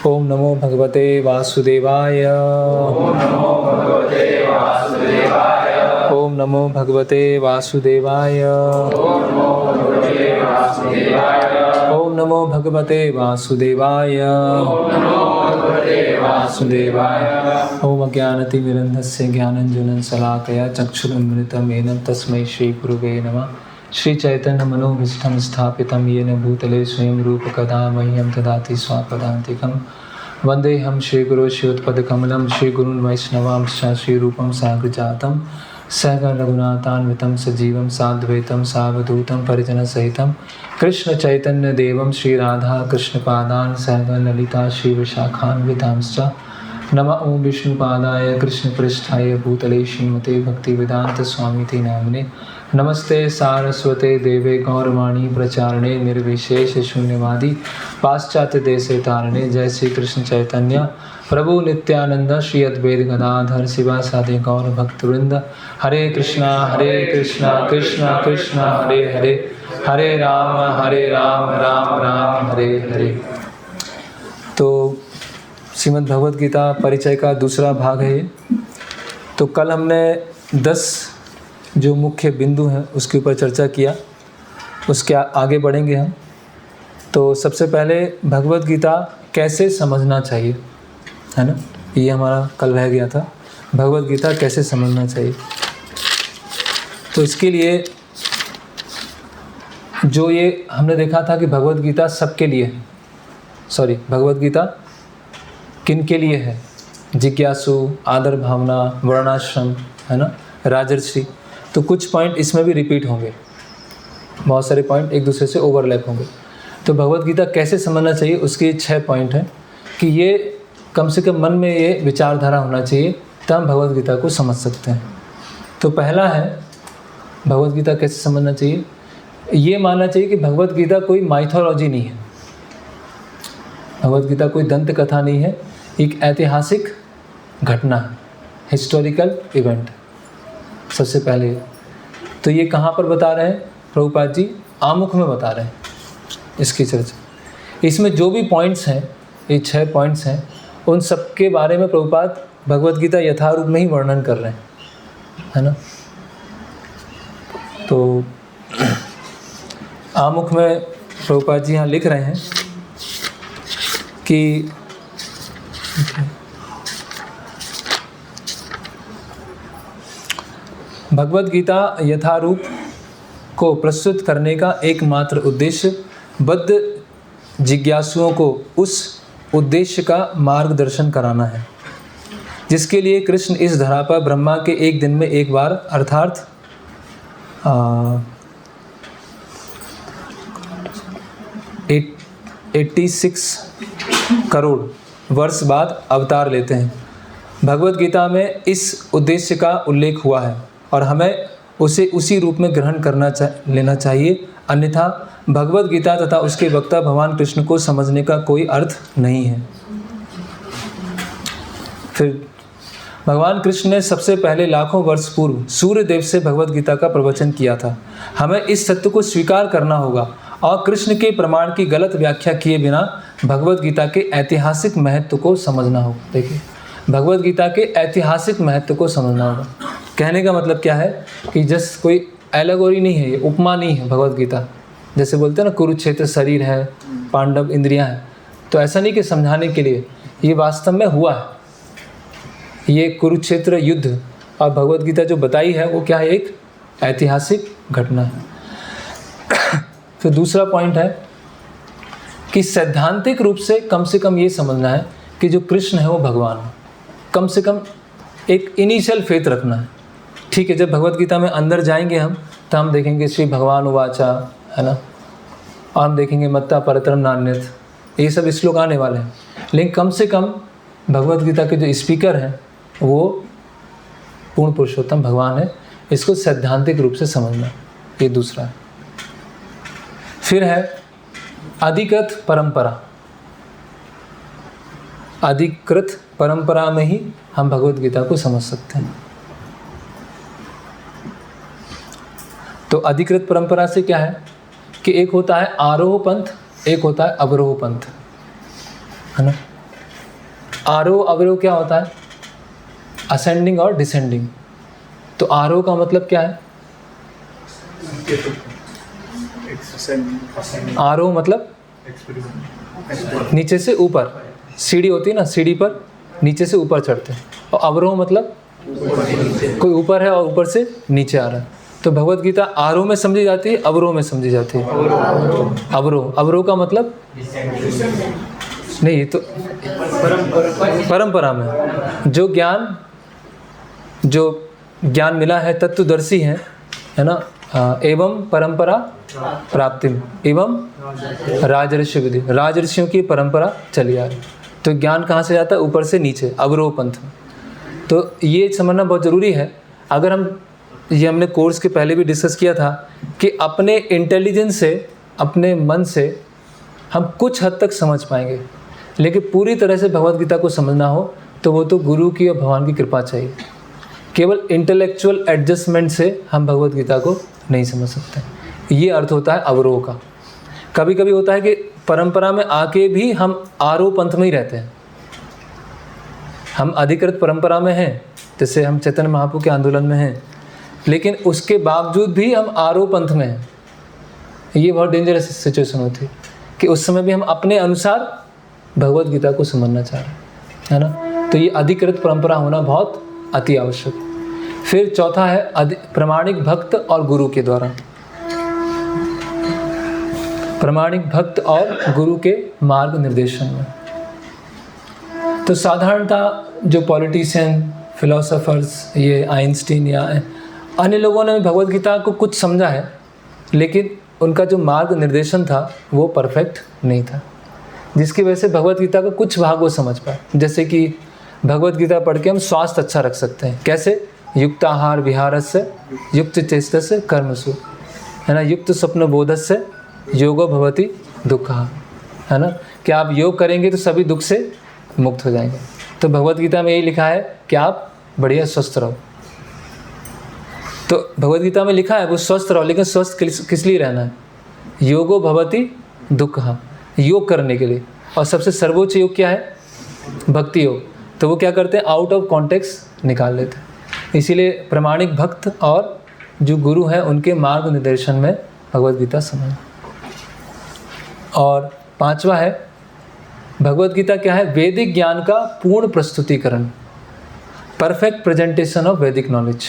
ओम नमो भगवते वासुदेवाय। ओम नमो भगवते वासुदेवाय। ओम नमो भगवते वासुदेवाय। ओम नमो भगवते वासुदेवाय। ओम नमो भगवते वासुदेवाय। ओम नमो भगवते वासुदेवाय। ओम अज्ञानतिमिरन्धस्य ज्ञानञ्जनं शलाकया चक्षुरुन्मिलितं येन तस्मै श्रीगुरुवे नमः। श्रीचैतन्यमनोभीष्टं स्थापितं येन भूतले स्वयं रूपकदा मह्यं ददाति स्वापदान्तिकं। वन्देऽहं श्रीगुरो श्रीयुतपदकमलं श्रीगुरून् वैष्णवांश्च श्रीरूपं साग्रजातं सहगण रघुनाथान्वितं सजीवं साद्वैतं सावधूतं परिजनसहितं कृष्णचैतन्यदेवं श्रीराधा कृष्णपादान् सहगण ललिता श्रीविशाखान्वितांश्च। नमः ओं विष्णुपादाय कृष्णपृष्ठाय भूतले श्रीमते भक्तिवेदांत स्वामिति नामिने। नमस्ते सारस्वते देवे गौरवाणी प्रचारणे निर्विशेष शून्यवादी पाश्चात्य देशे तारणे। जय श्री कृष्ण चैतन्य प्रभु नित्यानंद श्री अद्वैत गदाधर शिवासादि गौर भक्तवृंद। हरे कृष्णा कृष्णा कृष्णा हरे हरे, हरे राम राम राम हरे हरे। तो श्रीमद् भगवद गीता परिचय का दूसरा भाग है ये। तो कल हमने 10 जो मुख्य बिंदु हैं उसके ऊपर चर्चा किया, उसके आगे बढ़ेंगे हम। तो सबसे पहले भगवद गीता कैसे समझना चाहिए, है ना, ये हमारा कल रह गया था। भगवद गीता कैसे समझना चाहिए, तो इसके लिए जो ये हमने देखा था कि भगवद गीता सबके लिए है। सॉरी, भगवद गीता किन के लिए है? जिज्ञासु, आदर भावना, वर्णाश्रम, है ना, राजर्षि। तो कुछ पॉइंट इसमें भी रिपीट होंगे, बहुत सारे पॉइंट एक दूसरे से ओवरलैप होंगे। तो भगवद गीता कैसे समझना चाहिए उसके 6 पॉइंट हैं कि ये कम से कम मन में ये विचारधारा होना चाहिए, तब हम भगवद गीता को समझ सकते हैं। तो पहला है भगवद गीता कैसे समझना चाहिए, ये मानना चाहिए कि भगवद गीता कोई माइथोलॉजी नहीं है, भगवद गीता कोई दंत कथा नहीं है, एक ऐतिहासिक घटना है, हिस्टोरिकल इवेंट। सबसे पहले तो ये कहाँ पर बता रहे हैं प्रभुपाद जी? आमुख में बता रहे हैं इसकी चर्चा। इसमें जो भी पॉइंट्स हैं, ये 6 पॉइंट्स हैं, उन सब के बारे में प्रभुपाद भगवद गीता यथारूप में ही वर्णन कर रहे हैं, है ना। तो आमुख में प्रभुपाद जी यहाँ लिख रहे हैं कि भगवद गीता यथारूप को प्रस्तुत करने का एकमात्र उद्देश्य बद्ध जिज्ञासुओं को उस उद्देश्य का मार्गदर्शन कराना है जिसके लिए कृष्ण इस धरा पर ब्रह्मा के एक दिन में एक बार अर्थात 86 करोड़ वर्ष बाद अवतार लेते हैं। भगवद गीता में इस उद्देश्य का उल्लेख हुआ है और हमें उसे उसी रूप में ग्रहण लेना चाहिए, अन्यथा भगवद गीता तथा उसके वक्ता भगवान कृष्ण को समझने का कोई अर्थ नहीं है। फिर भगवान कृष्ण ने सबसे पहले लाखों वर्ष पूर्व सूर्य देव से भगवद गीता का प्रवचन किया था। हमें इस सत्य को स्वीकार करना होगा और कृष्ण के प्रमाण की गलत व्याख्या किए बिना भगवद गीता के ऐतिहासिक महत्व को समझना होगा। देखिए, भगवद गीता के ऐतिहासिक महत्व को समझना होगा। कहने का मतलब क्या है कि जस्ट कोई एलेगोरी नहीं है, ये उपमा नहीं है भगवद गीता। जैसे बोलते हैं ना, कुरुक्षेत्र शरीर है, पांडव इंद्रियां हैं, तो ऐसा नहीं कि समझाने के लिए, ये वास्तव में हुआ है। ये कुरुक्षेत्र युद्ध और भगवद गीता जो बताई है वो क्या है? एक ऐतिहासिक घटना है। फिर दूसरा पॉइंट है कि सैद्धांतिक रूप से कम ये समझना है कि जो कृष्ण है वो भगवान है। कम से कम एक इनिशियल फेथ रखना है। ठीक है, जब भगवद गीता में अंदर जाएंगे हम तो हम देखेंगे श्री भगवान उवाचा, है ना, और हम देखेंगे मत्ता परतरम नान्यथ, ये सब श्लोक आने वाले हैं। लेकिन कम से कम भगवद गीता के जो स्पीकर हैं वो पूर्ण पुरुषोत्तम भगवान है, इसको सैद्धांतिक रूप से समझना, ये दूसरा है। फिर है अधिकृत परंपरा। अधिकृत परंपरा में ही हम भगवद गीता को समझ सकते हैं। तो अधिकृत परंपरा से क्या है कि एक होता है आरोह पंथ, एक होता है अवरोह पंथ, है ना। आरोह अवरोह क्या होता है? असेंडिंग और डिसेंडिंग। तो आरोह का मतलब क्या है? आरोह मतलब नीचे से ऊपर, सीढ़ी होती है ना, सीढ़ी पर नीचे से ऊपर चढ़ते हैं। और अवरोह मतलब कोई ऊपर है और ऊपर से नीचे आ रहा है। तो भगवत गीता आरोह में समझी जाती है, अवरोह में समझी जाती है। अवरोह, अवरोह का मतलब नहीं, ये तो परंपरा में जो ज्ञान मिला है, तत्वदर्शी है ना, एवं परंपरा प्राप्ति एवं राजर्षि विधि, राजर्षियों की परंपरा चली आ रही। तो ज्ञान कहाँ से जाता है? ऊपर से नीचे, अवरोह पंथ में। तो ये समझना बहुत ज़रूरी है। अगर हमने कोर्स के पहले भी डिस्कस किया था कि अपने इंटेलिजेंस से, अपने मन से हम कुछ हद तक समझ पाएंगे, लेकिन पूरी तरह से भगवत गीता को समझना हो तो वो तो गुरु की और भगवान की कृपा चाहिए। केवल इंटेलेक्चुअल एडजस्टमेंट से हम भगवत गीता को नहीं समझ सकते। ये अर्थ होता है अवरोह का। कभी कभी होता है कि परंपरा में आके भी हम आरोह पंथ में ही रहते हैं। हम अधिकृत परंपरा में हैं, जैसे हम चैतन्य महाप्रभु के आंदोलन में हैं, लेकिन उसके बावजूद भी हम आरोह पंथ में हैं। ये बहुत डेंजरस सिचुएशन होती है कि उस समय भी हम अपने अनुसार भगवत गीता को समझना चाह रहे हैं, है ना। तो ये अधिकृत परंपरा होना बहुत अति आवश्यक। फिर चौथा है प्रामाणिक भक्त और गुरु के द्वारा। प्रामाणिक भक्त और गुरु के मार्ग निर्देशन में। तो साधारणतः जो पॉलिटिशियन, फिलोसोफर्स, ये आइंस्टीन या अन्य लोगों ने भगवत गीता को कुछ समझा है, लेकिन उनका जो मार्ग निर्देशन था वो परफेक्ट नहीं था, जिसकी वजह से भगवत गीता का कुछ भाग वो समझ पाए। जैसे कि भगवत गीता पढ़ के हम स्वास्थ्य अच्छा रख सकते हैं। कैसे? युक्त आहार विहारस्य युक्त चेष्टस्य कर्मसु, है ना। युक्त स्वप्न बोधस्य योगो भवति दुःखः, है ना। कि आप योग करेंगे तो सभी दुख से मुक्त हो जाएंगे। तो भगवत गीता में यही लिखा है कि आप बढ़िया स्वस्थ रहो। तो भगवत गीता में लिखा है वो स्वस्थ रहो, लेकिन स्वस्थ किस लिए रहना है? योगो भवति दुःखः, योग करने के लिए। और सबसे सर्वोच्च योग क्या है? भक्ति योग। तो वो क्या करते हैं? आउट ऑफ कॉन्टेक्स्ट निकाल लेते हैं। इसीलिए प्रामाणिक भक्त और जो गुरु हैं उनके मार्ग निर्देशन में भगवत गीता समझना। और पांचवा है भगवत गीता क्या है? वैदिक ज्ञान का पूर्ण प्रस्तुतिकरण, परफेक्ट प्रेजेंटेशन ऑफ वैदिक नॉलेज।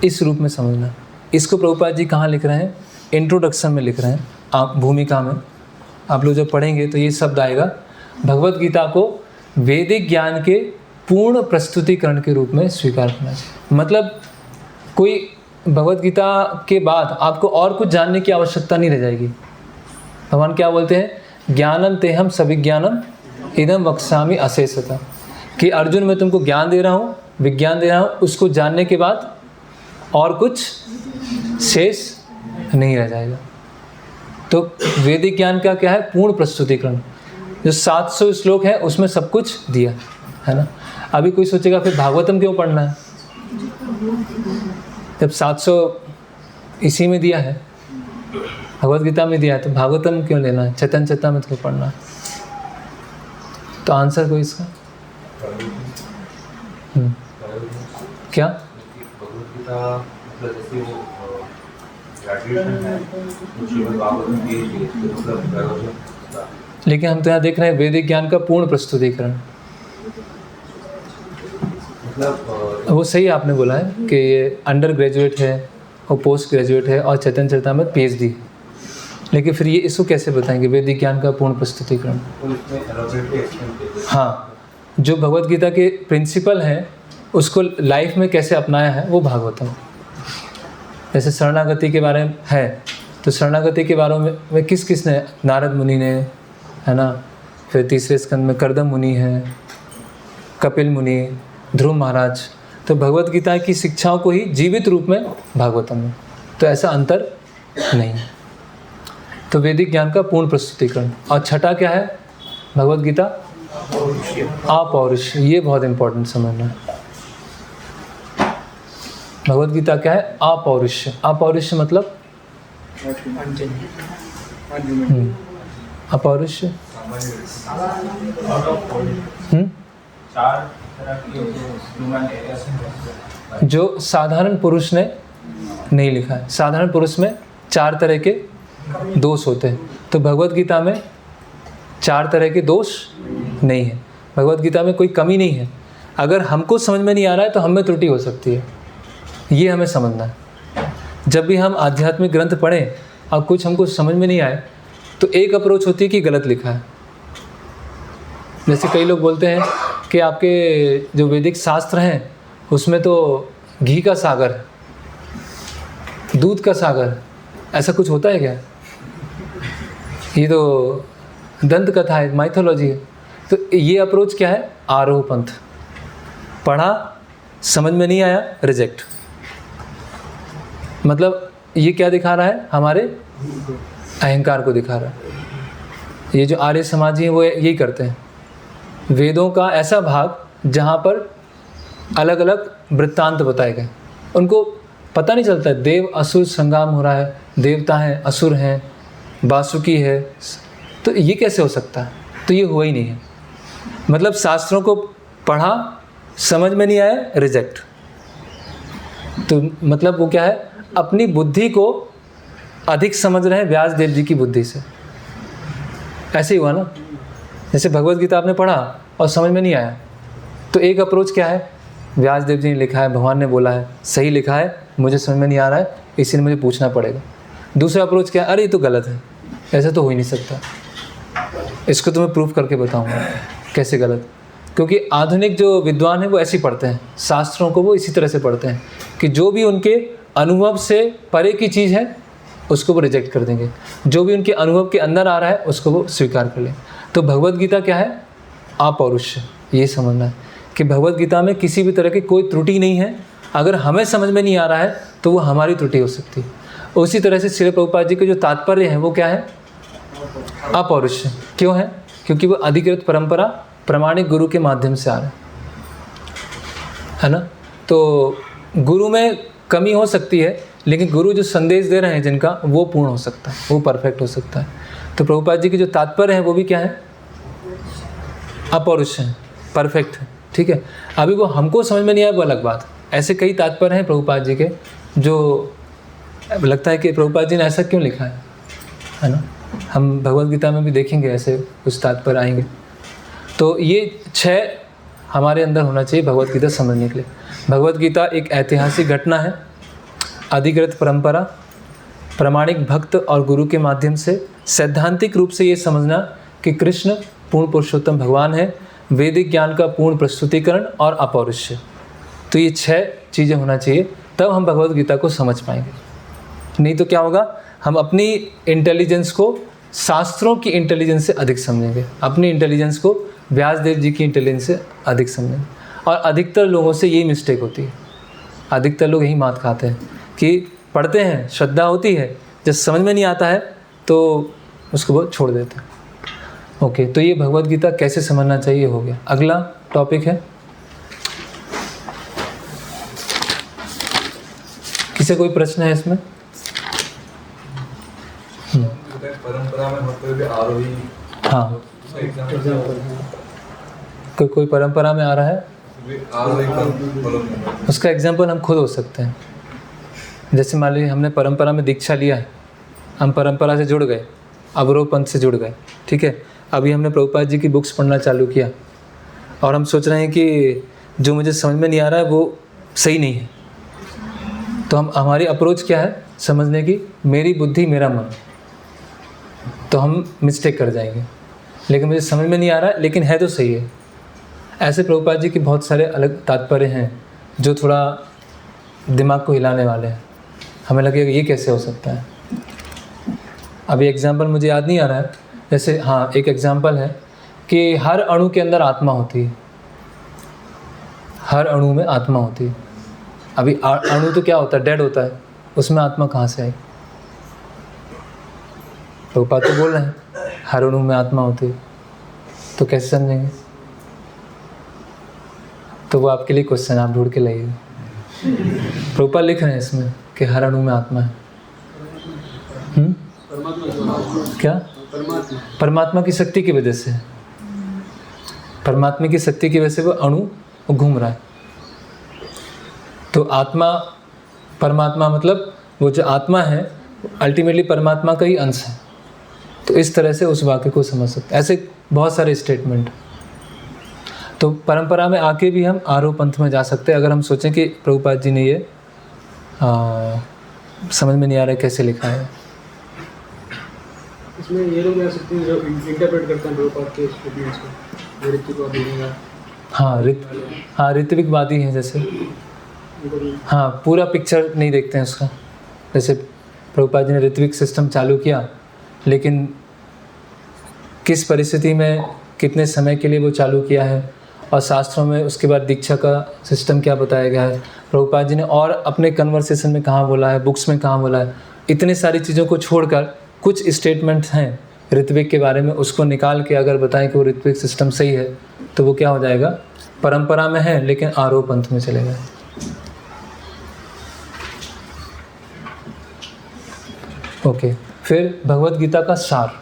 इस रूप में समझना। इसको प्रभुपाद जी कहाँ लिख रहे हैं? इंट्रोडक्शन में लिख रहे हैं, आप भूमिका में। आप लोग जब पढ़ेंगे तो ये शब्द आएगा, भगवत गीता को वैदिक ज्ञान के पूर्ण प्रस्तुतिकरण के रूप में स्वीकार करना चाहिए। मतलब कोई भगवत गीता के बाद आपको और कुछ जानने की आवश्यकता नहीं रह जाएगी। भगवान क्या बोलते हैं? ज्ञानम तेहम सविज्ञानम इदम वक्ष्यामि अशेषतः, कि अर्जुन मैं तुमको ज्ञान दे रहा हूँ, विज्ञान दे रहा हूँ, उसको जानने के बाद और कुछ शेष नहीं रह जाएगा। तो वैदिक ज्ञान का क्या है? पूर्ण प्रस्तुतिकरण। जो 700 श्लोक है उसमें सब कुछ दिया है ना। अभी कोई सोचेगा फिर भागवतम क्यों पढ़ना है, जब 700 इसी में दिया है, भगवत गीता में दिया है, तो भागवतम क्यों लेना है? चैतन्य चरितामृत क्यों पढ़ना है? तो आंसर कोई इसका क्या? लेकिन हम तो यहाँ देख रहे हैं वैदिक ज्ञान का पूर्ण प्रस्तुतिकरण। वो सही आपने बोला है कि ये अंडर ग्रेजुएट है और पोस्ट ग्रेजुएट है और चैतन्य चरितामृत PhD, लेकिन फिर ये इसको कैसे बताएंगे वैदिक ज्ञान का पूर्ण प्रस्तुतिकरण? हाँ, जो भगवत गीता के प्रिंसिपल हैं उसको लाइफ में कैसे अपनाया है वो भागवतम। जैसे शरणागति के बारे में है, तो शरणागति के बारे में किस ने? नारद मुनि ने, है ना। फिर तीसरे स्कंद में कर्दम मुनि है, कपिल मुनि, ध्रुव महाराज। तो भगवत गीता की शिक्षाओं को ही जीवित रूप में भागवतम में, तो ऐसा अंतर नहीं है। तो वैदिक ज्ञान का पूर्ण प्रस्तुतिकरण। और छठा क्या है भगवत गीता? अपौरुष। ये बहुत इंपॉर्टेंट समझना है। भगवत गीता क्या है? अपौरुष। अपौरुष मतलब अपौरुष चार तरह की ह्यूमन एरिया जो साधारण पुरुष ने नहीं लिखा है। साधारण पुरुष में 4 तरह के दोष होते हैं, तो भगवत गीता में 4 तरह के दोष नहीं है। भगवत गीता में कोई कमी नहीं है। अगर हमको समझ में नहीं आ रहा है तो हम में त्रुटि हो सकती है, ये हमें समझना है। जब भी हम आध्यात्मिक ग्रंथ पढ़ें और कुछ हमको समझ में नहीं आए तो एक अप्रोच होती है कि गलत लिखा है। जैसे कई लोग बोलते हैं कि आपके जो वैदिक शास्त्र हैं उसमें तो घी का सागर है, दूध का सागर, ऐसा कुछ होता है क्या? ये तो दंत कथा है, माइथोलॉजी है। तो ये अप्रोच क्या है? आरोह पंथ। पढ़ा, समझ में नहीं आया, रिजेक्ट। मतलब ये क्या दिखा रहा है? हमारे अहंकार को दिखा रहा है। ये जो आर्य समाजी हैं वो यही करते हैं। वेदों का ऐसा भाग जहाँ पर अलग अलग वृत्तांत बताए गए, उनको पता नहीं चलता है देव असुर संग्राम हो रहा है, देवता हैं, असुर हैं, वासुकी है, तो ये कैसे हो सकता है? तो ये हुआ ही नहीं है। मतलब शास्त्रों को पढ़ा, समझ में नहीं आया, रिजेक्ट। तो मतलब वो क्या है? अपनी बुद्धि को अधिक समझ रहे हैं व्यास देव जी की बुद्धि से। ऐसे ही हुआ ना। जैसे भगवत गीता आपने पढ़ा और समझ में नहीं आया, तो एक अप्रोच क्या है? व्यास देव जी ने लिखा है, भगवान ने बोला है, सही लिखा है, मुझे समझ में नहीं आ रहा है, इसलिए मुझे पूछना पड़ेगा। दूसरा अप्रोच क्या है? अरे ये तो गलत है, ऐसा तो हो ही नहीं सकता, इसको तो मैं प्रूफ करके बताऊंगा कैसे गलत। क्योंकि आधुनिक जो विद्वान हैं वो ऐसे ही पढ़ते हैं, शास्त्रों को वो इसी तरह से पढ़ते हैं कि जो भी उनके अनुभव से परे की चीज़ है उसको वो रिजेक्ट कर देंगे, जो भी उनके अनुभव के अंदर आ रहा है उसको वो स्वीकार कर लें। तो भगवत गीता क्या है? अपौरुष। ये समझना है कि भगवत गीता में किसी भी तरह की कोई त्रुटि नहीं है। अगर हमें समझ में नहीं आ रहा है तो वो हमारी त्रुटि हो सकती है। उसी तरह से श्रील प्रभुपाद जी के जो तात्पर्य हैं वो क्या है? अपौरुष। क्यों है? क्योंकि वो अधिकृत परंपरा प्रामाणिक गुरु के माध्यम से आ रहा है ना। तो गुरु में कमी हो सकती है, लेकिन गुरु जो संदेश दे रहे हैं जिनका, वो पूर्ण हो सकता है, वो परफेक्ट हो सकता है। तो प्रभुपाद जी के जो तात्पर्य हैं वो भी क्या है? अपौरुष है, परफेक्ट है। ठीक है, अभी वो हमको समझ में नहीं आया वो अलग बात। ऐसे कई तात्पर्य हैं प्रभुपाद जी के जो लगता है कि प्रभुपाद जी ने ऐसा क्यों लिखा है ना। हम भगवत गीता में भी देखेंगे ऐसे कुछ तात्पर्य आएंगे। तो ये 6 हमारे अंदर होना चाहिए भगवत गीता समझने के लिए। भगवत गीता एक ऐतिहासिक घटना है, अधिकृत परंपरा, प्रामाणिक भक्त और गुरु के माध्यम से सैद्धांतिक रूप से ये समझना कि कृष्ण पूर्ण पुरुषोत्तम भगवान है, वैदिक ज्ञान का पूर्ण प्रस्तुतिकरण और अपौरुष्य। तो ये 6 चीज़ें होना चाहिए, तब हम भगवत गीता को समझ पाएंगे। नहीं तो क्या होगा? हम अपनी इंटेलिजेंस को शास्त्रों की इंटेलिजेंस से अधिक समझेंगे, अपनी इंटेलिजेंस को व्यास देव जी की इंटेलिजेंस से अधिक समझेंगे। और अधिकतर लोगों से यही मिस्टेक होती है। अधिकतर लोग यही मात खाते हैं कि पढ़ते हैं, श्रद्धा होती है, जब समझ में नहीं आता है तो उसको बहुत छोड़ देते हैं। ओके, तो ये भगवत गीता कैसे समझना चाहिए हो गया। अगला टॉपिक है, किसी कोई प्रश्न है इसमें? परंपरा में मतलब भी आरोही। हाँ, कोई परंपरा में आ रहा है, उसका एग्जाम्पल हम खुद हो सकते हैं। जैसे मान लीजिए हमने परंपरा में दीक्षा लिया है, हम परंपरा से जुड़ गए, अवरोह पंथ से जुड़ गए। ठीक है, अभी हमने प्रभुपाद जी की बुक्स पढ़ना चालू किया और हम सोच रहे हैं कि जो मुझे समझ में नहीं आ रहा है वो सही नहीं है। तो हमारी अप्रोच क्या है समझने की? मेरी बुद्धि मेरा मन। तो हम मिस्टेक कर जाएंगे, लेकिन मुझे समझ में नहीं आ रहा है, लेकिन है तो सही है। ऐसे प्रभुपाद जी के बहुत सारे अलग तात्पर्य हैं जो थोड़ा दिमाग को हिलाने वाले हैं। हमें लगेगा ये कैसे हो सकता है। अभी एग्जाम्पल मुझे याद नहीं आ रहा है। जैसे हाँ, एक एग्जाम्पल है कि हर अणु के अंदर आत्मा होती है, हर अणु में आत्मा होती है। अभी अणु तो क्या होता है? डेड होता है, उसमें आत्मा कहाँ से आई? प्रभुपाद तो बोल रहे हैं हर अणु में आत्मा होती है, तो कैसे समझेंगे? तो वो आपके लिए क्वेश्चन, आप ढूंढ के लाइए। प्रभुपाद लिख रहे हैं इसमें कि हर अणु में आत्मा है। क्या? परमात्मा की शक्ति की वजह से। परमात्मा की शक्ति की वजह से वो अणु घूम रहा है। तो आत्मा परमात्मा मतलब वो जो आत्मा है अल्टीमेटली परमात्मा का ही अंश है। तो इस तरह से उस वाक्य को समझ सकते हैं। ऐसे बहुत सारे स्टेटमेंट। तो परंपरा में आके भी हम आरोह पंथ में जा सकते हैं। अगर हम सोचें कि प्रभुपाद जी ने ये समझ में नहीं आ रहा है कैसे लिखा है। इसमें ये लोग जा सकते हैं जो इंटरप्रेट करते हैं प्रभुपाद के स्टेटमेंट्स को, ऋत्विकवादी हैं। हाँ ऋत्विकवादी हैं जैसे। हाँ, पूरा पिक्चर नहीं देखते हैं उसका। जैसे प्रभुपाद जी ने ऋत्विक सिस्टम चालू किया, लेकिन किस परिस्थिति में कितने समय के लिए वो चालू किया है, और शास्त्रों में उसके बाद दीक्षा का सिस्टम क्या बताया गया है, प्रभुपाद जी ने और अपने कन्वर्सेशन में कहाँ बोला है, बुक्स में कहाँ बोला है। इतने सारी चीज़ों को छोड़कर कुछ स्टेटमेंट्स हैं ऋत्विक के बारे में, उसको निकाल के अगर बताएं कि वो ऋत्विक सिस्टम सही है तो वो क्या हो जाएगा, परंपरा में है लेकिन आरोह पंथ में चले गए। ओके, फिर भगवद गीता का सार,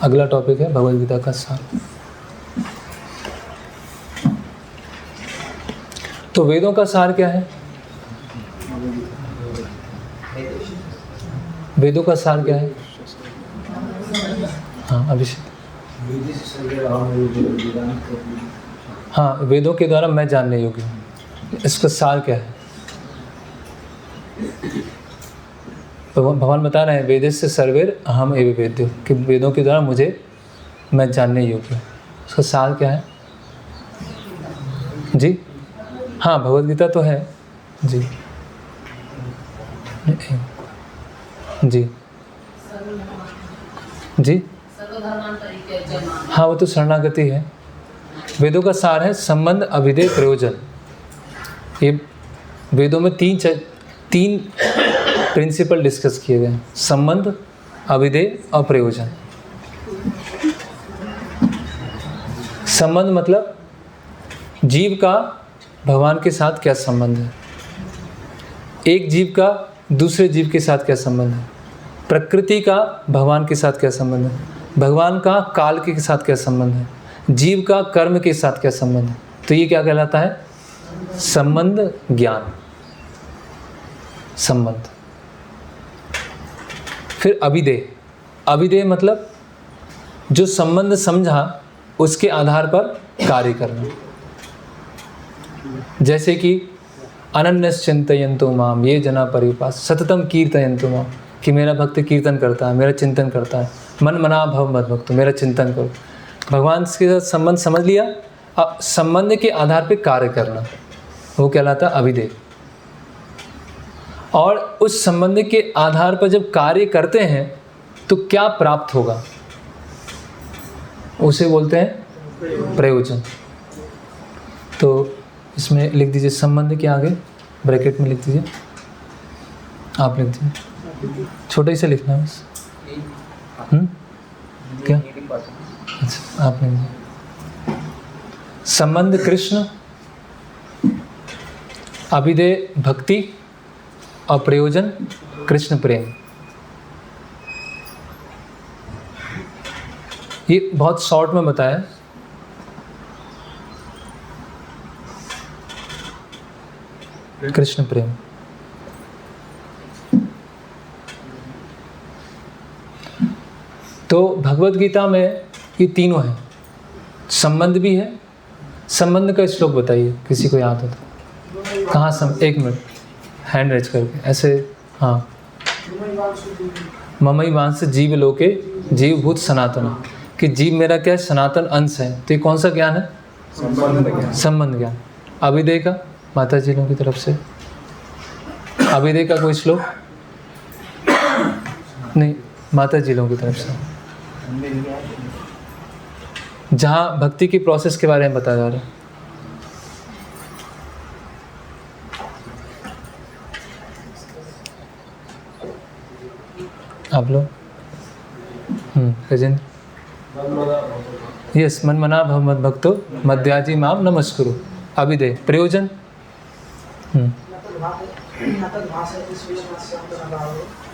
अगला टॉपिक है भगवद गीता का सार। तो वेदों का सार क्या है? वेदों का सार क्या है? हाँ अभिषेक। हाँ, वेदों के द्वारा मैं जानने योग्य हूँ, इसका सार क्या है? भगवान बता रहे हैं वेदस्य सर्वेर अहम एव वेद्यो, कि वेदों के द्वारा मैं जानने योग्य हूँ। उसका सार क्या है जी? हाँ, भगवद गीता तो है जी। जी जी हाँ, वो तो शरणागति है। वेदों का सार है संबंध, अभिधेय, प्रयोजन। ये वेदों में तीन प्रिंसिपल डिस्कस किए गए हैं, संबंध, अभिधेय और प्रयोजन। संबंध मतलब जीव का भगवान के साथ क्या संबंध है, एक जीव का दूसरे जीव के साथ क्या संबंध है, प्रकृति का भगवान के साथ क्या संबंध है, भगवान का काल के साथ क्या संबंध है, जीव का कर्म के साथ क्या संबंध है। तो ये क्या कहलाता है? संबंध ज्ञान, संबंध। फिर अभिधेय। अभिधेय मतलब जो संबंध समझा उसके आधार पर कार्य करना। जैसे कि अनन्यश्चिन्तयन्तो माम ये जना परिपास सततम कीर्तयन्तो माम, कि मेरा भक्त कीर्तन करता है, मेरा चिंतन करता है। मन मना भव मद्भक्तो, मेरा चिंतन करो। भगवान के साथ संबंध समझ लिया, अब संबंध के आधार पर कार्य करना, वो कहलाता है अभिधेय। और उस संबंध के आधार पर जब कार्य करते हैं तो क्या प्राप्त होगा, उसे बोलते हैं प्रयोजन। तो इसमें लिख दीजिए संबंध के आगे ब्रैकेट में लिख दीजिए, आप लिख दीजिए, छोटे से लिखना है बस। क्या? अच्छा, आप लिख दीजिए। संबंध कृष्ण, अभिधेय भक्ति और प्रयोजन कृष्ण प्रेम। ये बहुत शॉर्ट में बताया। कृष्ण प्रेम। तो भगवद गीता में ये तीनों हैं, संबंध भी है। संबंध का श्लोक बताइए, किसी को याद हो तो। कहाँ एक मिनट, हैंड रेज करके ऐसे। हाँ, ममई वांस जीव लोके जीवभूत सनातन, कि जीव मेरा क्या है, सनातन अंश है। तो ये कौन सा ज्ञान है? संबंध ज्ञान। अभिधेय का माता जी लोगों की तरफ से, अभिधेय का कोई श्लोक नहीं, माता जी लोगों की तरफ से, जहाँ भक्ति की प्रोसेस के बारे में बताया जा रहा है। आप लोग गजेंद्र, यस, मन मना भव मद भक्तो मध्याजी माम नमस्कुरु। अभिधेय। प्रयोजन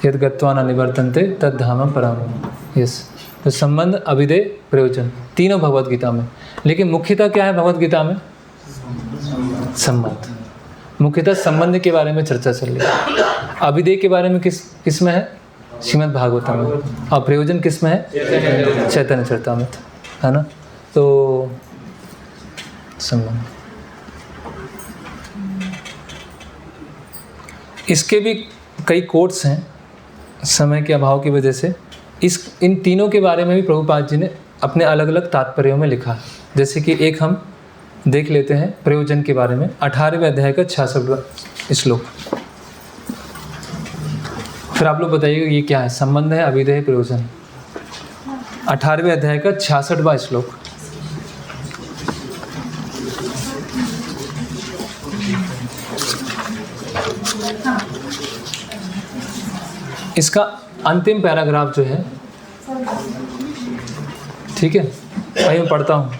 यद गत्वा न निवर्तन्ते तद धामम पराम। यस, तो संबंध, अभिधेय, प्रयोजन, तीनों भगवत गीता में। लेकिन मुख्यतः क्या है भगवत गीता में? संबंध। मुख्यतः संबंध के बारे में चर्चा चल रही है। अभिधेय के बारे में किस में है? श्रीमद् भागवतम में। और प्रयोजन किस में है? चैतन्य चरितामृत, है ना। तो संबंध, इसके भी कई कोट्स हैं, समय के अभाव की वजह से इन तीनों के बारे में भी प्रभुपाद जी ने अपने अलग अलग तात्पर्यों में लिखा है। जैसे कि एक हम देख लेते हैं प्रयोजन के बारे में, 18वें अध्याय का 66वां श्लोक। फिर आप लोग बताइएगा ये क्या है? संबंध है, अभिधेय, प्रयोजन। 18वें अध्याय का 66वां श्लोक। इसका अंतिम पैराग्राफ जो है, ठीक है, वही मैं पढ़ता हूँ,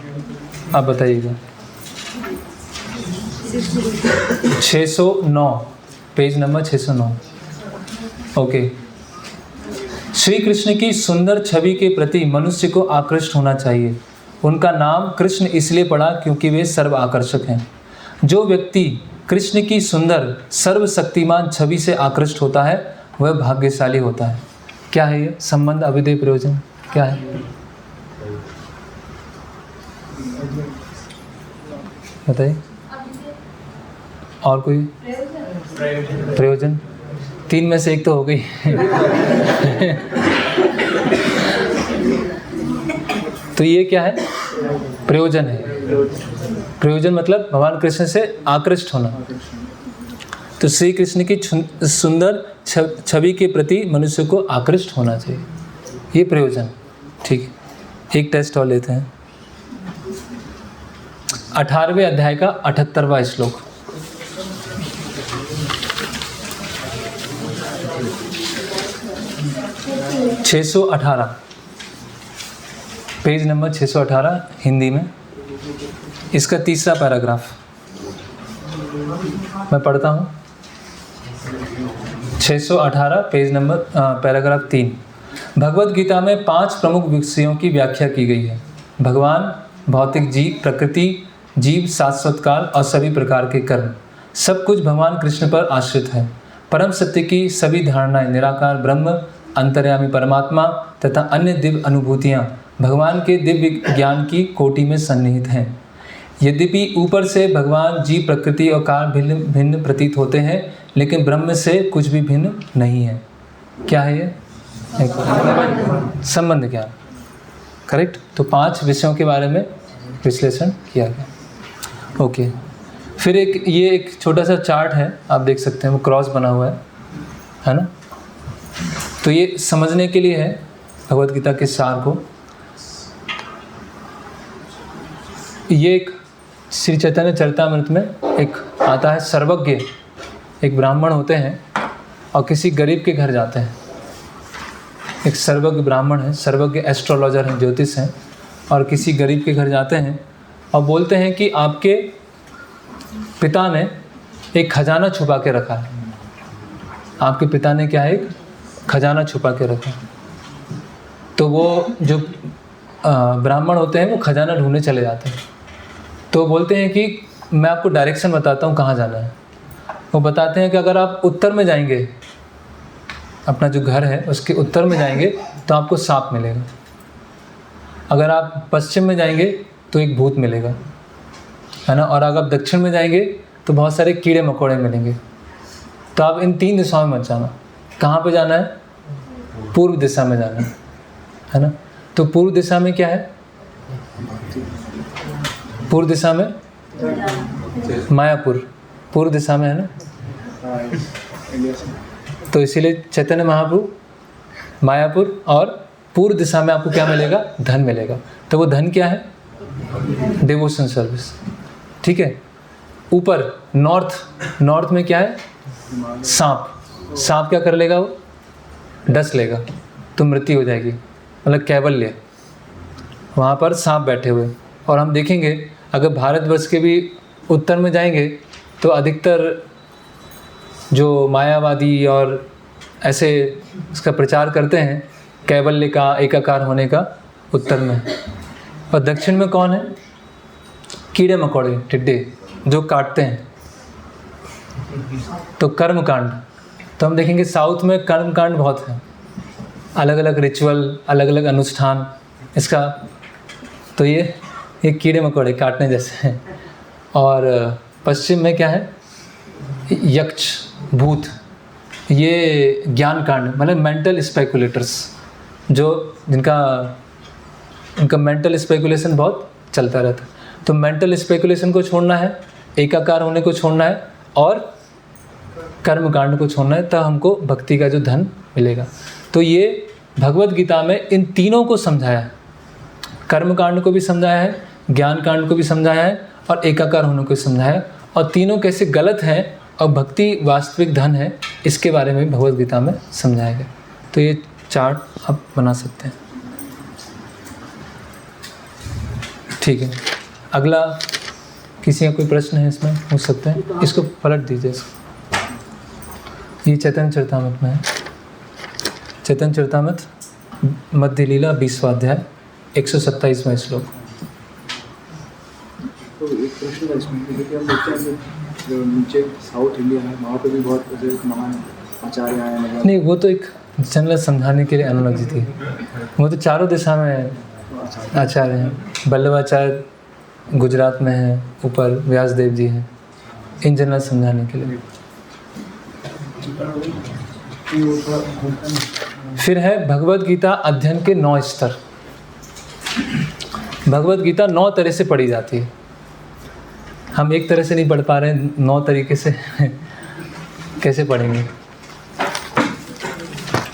आप बताइएगा। 609, page number 609। Okay. Shri Krishna की सुंदर छवि के प्रति मनुष्य को आकृष्ट होना चाहिए। उनका नाम कृष्ण इसलिए पड़ा क्योंकि वे सर्व आकर्षक हैं। जो व्यक्ति कृष्ण की सुंदर सर्वशक्तिमान छवि से आकृष्ट होता है वह भाग्यशाली होता है। क्या है ये? संबंध, अभिधेय, प्रयोजन क्या है? बताइए। और कोई? प्रयोजन। 3 में से एक तो हो गई। तो ये क्या है? प्रयोजन है। प्रयोजन मतलब भगवान कृष्ण से आकृष्ट होना। तो श्री कृष्ण की सुंदर छवि के प्रति मनुष्य को आकृष्ट होना चाहिए, ये प्रयोजन। ठीक है, एक टेस्ट और लेते हैं। 18वें अध्याय का 78वां श्लोक। (618) पेज नंबर 618 हिंदी में। इसका तीसरा पैराग्राफ मैं पढ़ता हूँ। 618 page number paragraph 3। Bhagavad Gita में 5 प्रमुख विषयों की व्याख्या की गई है। भगवान, भौतिक जीव, प्रकृति, जीव, शाश्वत काल और सभी प्रकार के कर्म, सब कुछ भगवान कृष्ण पर आश्रित है। परम सत्य की सभी धारणाएं, निराकार ब्रह्म, अंतर्यामी परमात्मा तथा अन्य दिव्य अनुभूतियाँ भगवान के दिव्य ज्ञान की कोटि में सन्निहित हैं। यद्यपि ऊपर से भगवान, जीव, प्रकृति और काल भिन्न भिन्न प्रतीत होते हैं, लेकिन ब्रह्म से कुछ भी भिन्न नहीं है। क्या है ये? संबंध ज्ञान। करेक्ट। तो 5 विषयों के बारे में विश्लेषण किया गया। ओके। फिर ये एक छोटा सा चार्ट है, आप देख सकते हैं, वो क्रॉस बना हुआ है ना। तो ये समझने के लिए है भगवत गीता के सार को। ये एक श्री चैतन्य चरितामृत में एक आता है, सर्वज्ञ एक ब्राह्मण होते हैं और किसी गरीब के घर जाते हैं। एक सर्वज्ञ ब्राह्मण है, सर्वज्ञ एस्ट्रोलॉजर हैं, ज्योतिष हैं, और किसी गरीब के घर जाते हैं और बोलते हैं कि आपके पिता ने एक खजाना छुपा के रखा है। आपके पिता ने क्या है? एक खजाना छुपा के रखा है। तो वो जो ब्राह्मण होते हैं वो खजाना ढूंढने चले जाते हैं। तो बोलते हैं कि मैं आपको डायरेक्शन बताता हूँ कहाँ जाना है। वो बताते हैं कि अगर आप उत्तर में जाएंगे, अपना जो घर है उसके उत्तर में जाएंगे तो आपको सांप मिलेगा। अगर आप पश्चिम में जाएंगे तो एक भूत मिलेगा, है ना। और अगर आप दक्षिण में जाएंगे तो बहुत सारे कीड़े मकोड़े मिलेंगे। तो आप इन 3 दिशाओं में मत जाना। कहाँ पे जाना है? पूर्व दिशा में जाना है ना। तो पूर्व दिशा में क्या है? पूर्व दिशा में मायापुर, पूर्व दिशा में, है ना। तो इसीलिए चैतन्य महाप्रभु मायापुर, और पूर्व दिशा में आपको क्या मिलेगा? धन मिलेगा। तो वो धन क्या है? Devotion service. ठीक है। ऊपर नॉर्थ में क्या है? सांप। सांप क्या कर लेगा? वो डस लेगा तो मृत्यु हो जाएगी, मतलब कैवल्य। वहाँ पर सांप बैठे हुए। और हम देखेंगे अगर भारतवर्ष के भी उत्तर में जाएंगे तो अधिकतर जो मायावादी और ऐसे इसका प्रचार करते हैं कैवल्य का, एकाकार होने का उत्तर में है। और दक्षिण में कौन है? कीड़े मकोड़े, टिड्डे जो काटते हैं, तो कर्म कांड। तो हम देखेंगे साउथ में कर्म कांड बहुत है, अलग अलग रिचुअल, अलग अलग अनुष्ठान इसका। तो ये कीड़े मकोड़े काटने जैसे हैं। और पश्चिम में क्या है? यक्ष, भूत, ये ज्ञान कांड, मतलब मेंटल स्पेकुलेटर्स, जो उनका मेंटल स्पेकुलेशन बहुत चलता रहता है। तो मेंटल स्पेकुलेशन को छोड़ना है, एकाकार होने को छोड़ना है और कर्म कांड को छोड़ना है, तब हमको भक्ति का जो धन मिलेगा। तो ये भगवत गीता में इन तीनों को समझाया है, कर्म कांड को भी समझाया है, ज्ञान कांड को भी समझाया है और एकाकार होने को समझाया है। और तीनों कैसे गलत हैं और भक्ति वास्तविक धन है, इसके बारे में भगवत गीता में समझाया गया। तो ये चार्ट आप बना सकते हैं। ठीक है, अगला किसी का कोई प्रश्न है इसमें पूछ सकते हैं। इसको पलट दीजिए इसको। ये चैतन्य चरितामृत में है। चैतन्य चरितामृत मध्य लीला 20वां अध्याय 127वां श्लोक। तो एक प्रश्न है इसमें, जैसे कि हम देखते हैं कि जो नीचे साउथ इंडिया है वहाँ पे भी बहुत महान आचार्य आए हैं। नहीं, वो तो एक जनरल समझाने के लिए एनालॉजी थी। वो तो चारों दिशा में आचार्य हैं। वल्लभाचार्य गुजरात में है, ऊपर व्यासदेव जी हैं, इन जनरल समझाने के लिए। फिर है भगवत गीता अध्ययन के 9 स्तर। भगवत गीता 9 तरह से पढ़ी जाती है। हम एक तरह से नहीं पढ़ पा रहे हैं, 9 तरीके से कैसे पढ़ेंगे?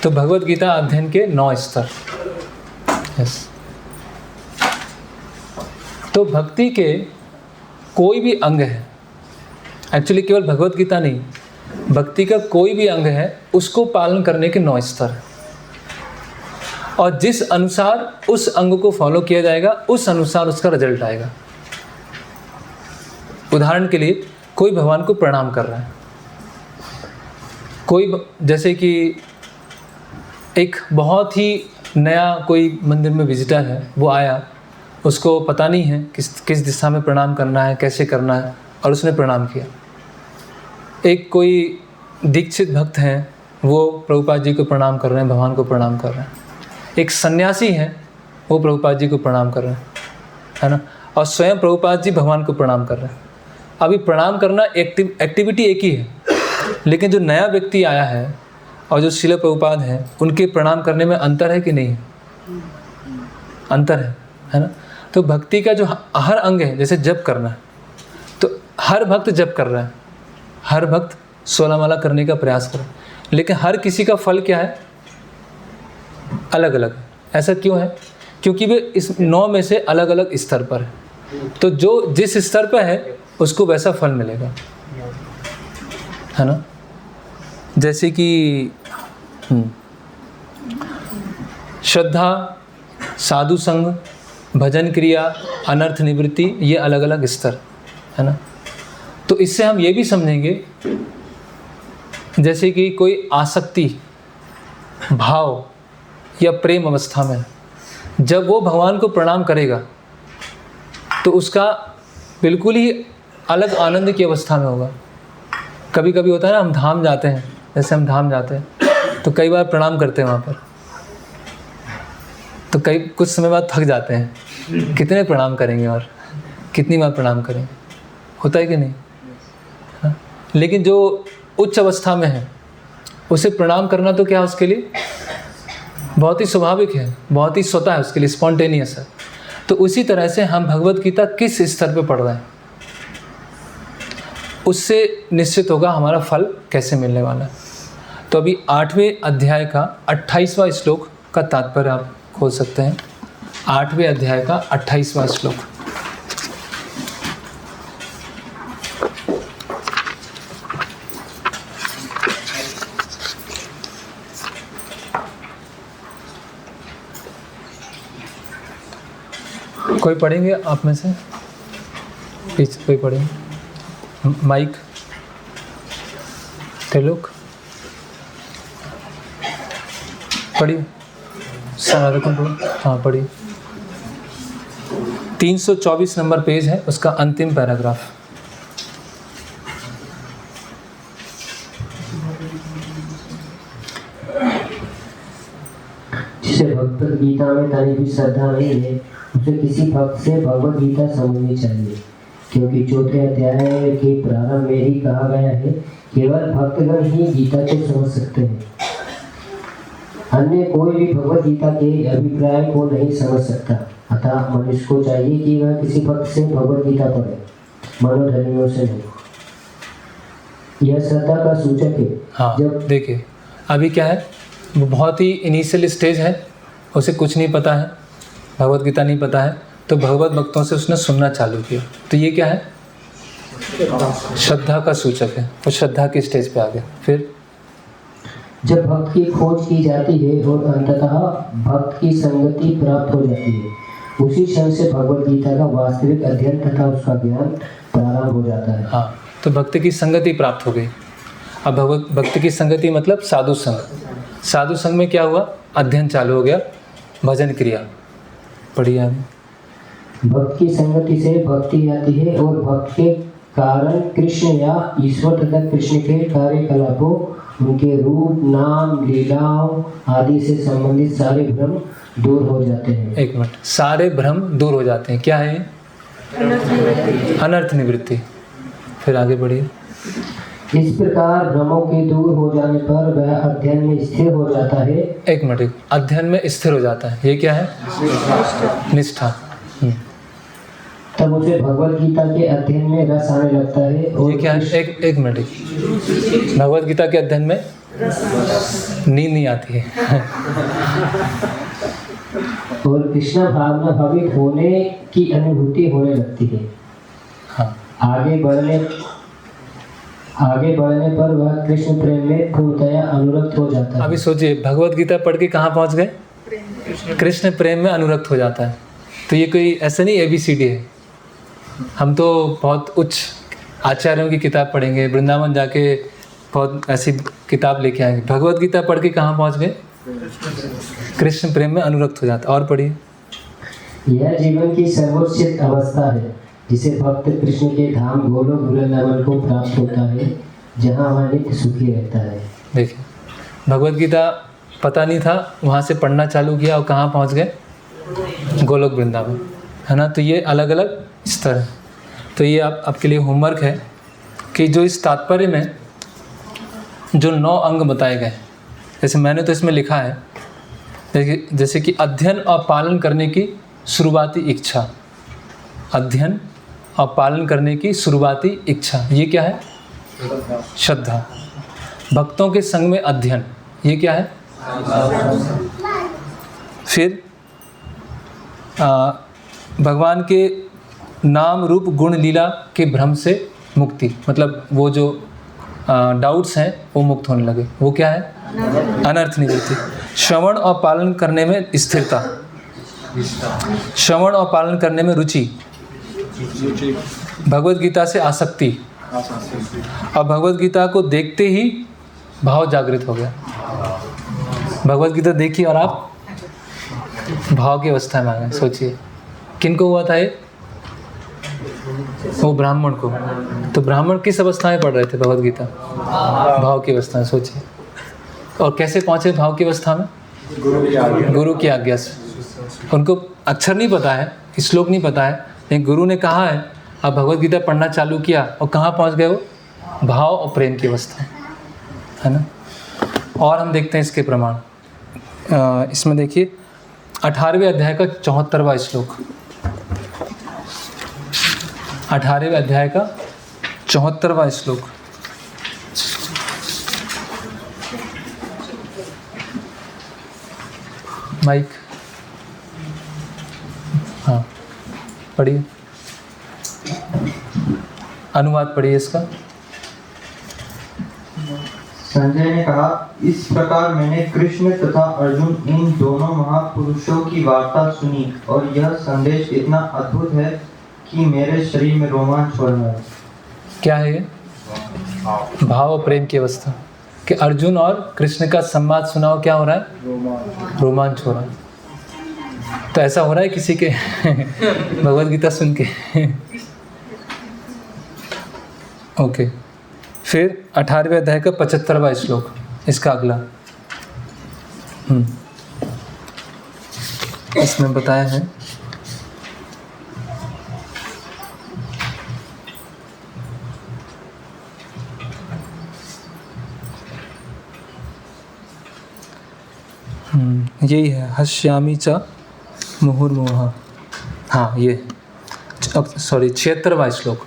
तो भगवत गीता अध्ययन के 9 स्तर। यस। तो भक्ति के कोई भी अंग है, एक्चुअली केवल भगवत गीता नहीं, भक्ति का कोई भी अंग है, उसको पालन करने के 9 स्तर हैं। और जिस अनुसार उस अंग को फॉलो किया जाएगा, उस अनुसार उसका रिजल्ट आएगा। उदाहरण के लिए, कोई भगवान को प्रणाम कर रहा है, कोई जैसे कि एक बहुत ही नया कोई मंदिर में विजिटर है, वो आया, उसको पता नहीं है किस दिशा में प्रणाम करना है, कैसे करना है, और उसने प्रणाम किया। एक कोई दीक्षित भक्त हैं, वो प्रभुपाद जी को प्रणाम कर रहे हैं, भगवान को प्रणाम कर रहे हैं। एक सन्यासी हैं, वो प्रभुपाद जी को प्रणाम कर रहे हैं, है ना, और स्वयं प्रभुपाद जी भगवान को प्रणाम कर रहे हैं। अभी प्रणाम करना एक्टिविटी एक ही है, लेकिन जो नया व्यक्ति आया है और जो श्रील प्रभुपाद हैं, उनके प्रणाम करने में अंतर है कि नहीं? अंतर है ना। तो भक्ति का जो हर अंग है, जैसे जप करना है, तो हर भक्त जप कर रहा है, हर भक्त 16 माला करने का प्रयास कर रहा है, लेकिन हर किसी का फल क्या है? अलग अलग। ऐसा क्यों है? क्योंकि वे इस 9 में से अलग अलग स्तर पर है। तो जो जिस स्तर पर है उसको वैसा फल मिलेगा, है ना। जैसे कि श्रद्धा, साधु संग, भजन क्रिया, अनर्थ निवृत्ति, ये अलग अलग स्तर है ना। तो इससे हम ये भी समझेंगे, जैसे कि कोई आसक्ति, भाव या प्रेम अवस्था में, जब वो भगवान को प्रणाम करेगा तो उसका बिल्कुल ही अलग आनंद की अवस्था में होगा। कभी कभी होता है ना, हम धाम जाते हैं, जैसे हम धाम जाते हैं तो कई बार प्रणाम करते हैं वहाँ पर, तो कुछ समय बाद थक जाते हैं, कितने प्रणाम करेंगे और कितनी बार प्रणाम करेंगे, होता है कि नहीं? हाँ? लेकिन जो उच्च अवस्था में है, उसे प्रणाम करना तो क्या उसके लिए बहुत ही स्वाभाविक है, बहुत ही स्वतः है, उसके लिए स्पॉन्टेनियस है। तो उसी तरह से हम भगवत गीता किस स्तर पे पढ़ रहे हैं, उससे निश्चित होगा हमारा फल कैसे मिलने वाला है। तो अभी 8वें अध्याय का 28वां श्लोक का तात्पर्य आप खोल सकते हैं। 8वें अध्याय का 28वां श्लोक। कोई पढ़ेंगे आप में से? पीछे कोई पढ़ेंगे? माइक, त्रिलोक पढ़िए। हाँ पढ़िए। 324 नंबर पेज है, उसका अंतिम पैराग्राफ। जिसे भक्त गीता में तनिक भी श्रद्धा नहीं है, उसे किसी भक्त से भगवत गीता समझनी चाहिए, क्योंकि चौथे अध्याय के प्रारंभ में ही कहा गया है केवल भक्तगण ही गीता को समझ सकते हैं, अन्य कोई भी भगवत गीता के अभिप्राय को नहीं समझ सकता। अतः मनुष्य को चाहिए कि वह किसी भक्त से भगवत गीता पढ़े, मनोधर्मियों से नहीं। यह श्रद्धा का सूचक है। हाँ, जब देखिए अभी क्या है, वो बहुत ही इनिशियल स्टेज है, उसे कुछ नहीं पता है, भगवत गीता नहीं पता है, तो भगवत भक्तों से उसने सुनना चालू किया। तो ये क्या है, श्रद्धा का सूचक है, वो श्रद्धा की स्टेज पे आ गया। फिर जब भक्त की खोज की जाती है और अंततः भक्त की संगति प्राप्त हो जाती है, उसी क्षण से भगवत गीता का वास्तविक अध्ययन तथा उसका ज्ञान प्रारंभ हो जाता है। हाँ, तो भक्ति की संगति प्राप्त हो गई। अब भक्ति की संगति मतलब साधु संग। साधु संग में क्या हुआ, अध्ययन चालू हो गया, भजन क्रिया। पढ़िए। भक्त की संगति से भक्ति आती है और भक्त के कारण कृष्ण या ईश्वर तथा कृष्ण के कार्यकलापों, उनके रूप, नाम, लीलाओं आदि से संबंधित सारे भ्रम दूर हो जाते हैं। एक मिनट, सारे भ्रम दूर हो जाते हैं। क्या है? अनर्थ निवृत्ति। फिर आगे बढ़िए। इस प्रकार भ्रमों के दूर हो जाने पर वह अध्ययन में स्थिर हो जाता है। एक मिनट, अध्ययन में स्थिर हो जाता है, ये क्या है? निष्ठा। तब उसे भगवत गीता के अध्ययन में रस आने लगता है। और ये क्या है? एक मिनट, भगवत गीता के अध्ययन में नींद नहीं आती है। और कृष्ण भावना भावित होने की अनुभूति होने लगती है। हाँ, आगे बढ़ने पर वह कृष्ण प्रेम में पूर्णतया अनुरक्त हो जाता है। अभी सोचिए, भगवत गीता पढ़ के कहाँ पहुँच गए? कृष्ण प्रेम में अनुरक्त हो जाता है। तो ये कोई ऐसा नहीं ABCD है। हम तो बहुत उच्च आचार्यों की किताब पढ़ेंगे, वृंदावन जाके बहुत ऐसी किताब लेके आएंगे। भगवत गीता पढ़ के कहाँ पहुँच गए? कृष्ण प्रेम में अनुरक्त हो जाता। और पढ़िए। यह जीवन की सर्वोच्च अवस्था है, जिसे भक्त कृष्ण के धाम गोलोक वृंदावन को प्राप्त होता है, जहाँ वह नित्य सुखी रहता है। देखिए, भगवत गीता पता नहीं था, वहाँ से पढ़ना चालू किया और कहाँ पहुँच गए? गोलोक वृंदावन, है ना। तो ये अलग अलग स्तर है। तो ये आपके लिए होमवर्क है कि जो इस तात्पर्य में जो 9 अंग बताए गए, जैसे मैंने तो इसमें लिखा है, जैसे कि अध्ययन और पालन करने की शुरुआती इच्छा। अध्ययन और पालन करने की शुरुआती इच्छा, ये क्या है? श्रद्धा। भक्तों के संग में अध्ययन, ये क्या है? फिर भगवान के नाम, रूप, गुण, लीला के भ्रम से मुक्ति, मतलब वो जो डाउट्स हैं वो मुक्त होने लगे। वो क्या है? अनर्थ निवृत्ति। श्रवण और पालन करने में स्थिरता, श्रवण और पालन करने में रुचि, भगवत गीता से आसक्ति, और भगवत गीता को देखते ही भाव जागृत हो गया। भगवत गीता देखी और आप भाव की अवस्था में आ गए। सोचिए किनको हुआ था ये? वो ब्राह्मण को। तो ब्राह्मण किस अवस्था में पढ़ रहे थे भगवत गीता? भाव की अवस्था में। सोचिए, और कैसे पहुँचे भाव की अवस्था में? गुरु की आज्ञा से। उनको अक्षर नहीं पता है, श्लोक नहीं पता है, लेकिन गुरु ने कहा है, अब भगवत गीता पढ़ना चालू किया और कहाँ पहुँच गए वो? भाव और प्रेम की अवस्था, है ना। और हम देखते हैं इसके प्रमाण। इसमें देखिए 18वें अध्याय का 74वां श्लोक। 18वें अध्याय का 74वां श्लोक। माइक, हाँ पढ़िए, अनुवाद पढ़िए इसका। संजय ने कहा, इस प्रकार मैंने कृष्ण तथा अर्जुन इन दोनों महापुरुषों की वार्ता सुनी और यह संदेश इतना अद्भुत है कि मेरे शरीर में रोमांच हो रहा है। क्या है ये? भाव और प्रेम की अवस्था कि अर्जुन और कृष्ण का संवाद सुनाओ, क्या हो रहा है? रोमांच हो रहा है। तो ऐसा हो रहा है किसी के भगवद गीता सुन के? ओके, फिर 18वें अध्याय का 75वां श्लोक, इसका अगला। इसमें बताया है यही है, हश्यामी च मुहुर्मुह। हाँ, ये सॉरी 76वां श्लोक,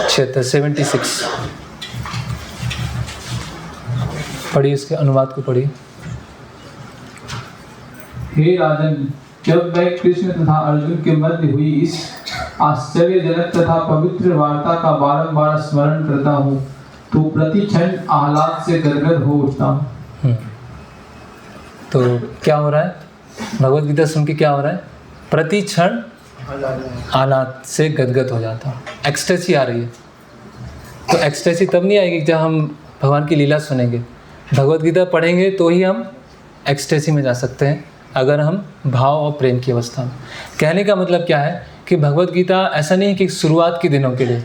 76 पढ़िए, इसके अनुवाद को पढ़िए। हे राजन, जब मैं कृष्ण तथा अर्जुन के मध्य हुई इस आश्चर्यजनक तथा पवित्र वार्ता का बारंबार स्मरण करता हूँ तो प्रति क्षण आह्लाद से गदगद हो उठता हूँ। तो क्या हो रहा है? भगवद गीता सुन के क्या हो रहा है? प्रति क्षण आह्लाद से गदगद हो जाता हूँ, एक्सटेसी आ रही है। तो एक्सटेसी तब नहीं आएगी जब हम भगवान की लीला सुनेंगे। भगवद गीता पढ़ेंगे तो ही हम एक्सटेसी में जा सकते हैं, अगर हम भाव और प्रेम की अवस्था में। कहने का मतलब क्या है कि भगवद गीता ऐसा नहीं है कि शुरुआत के दिनों के लिए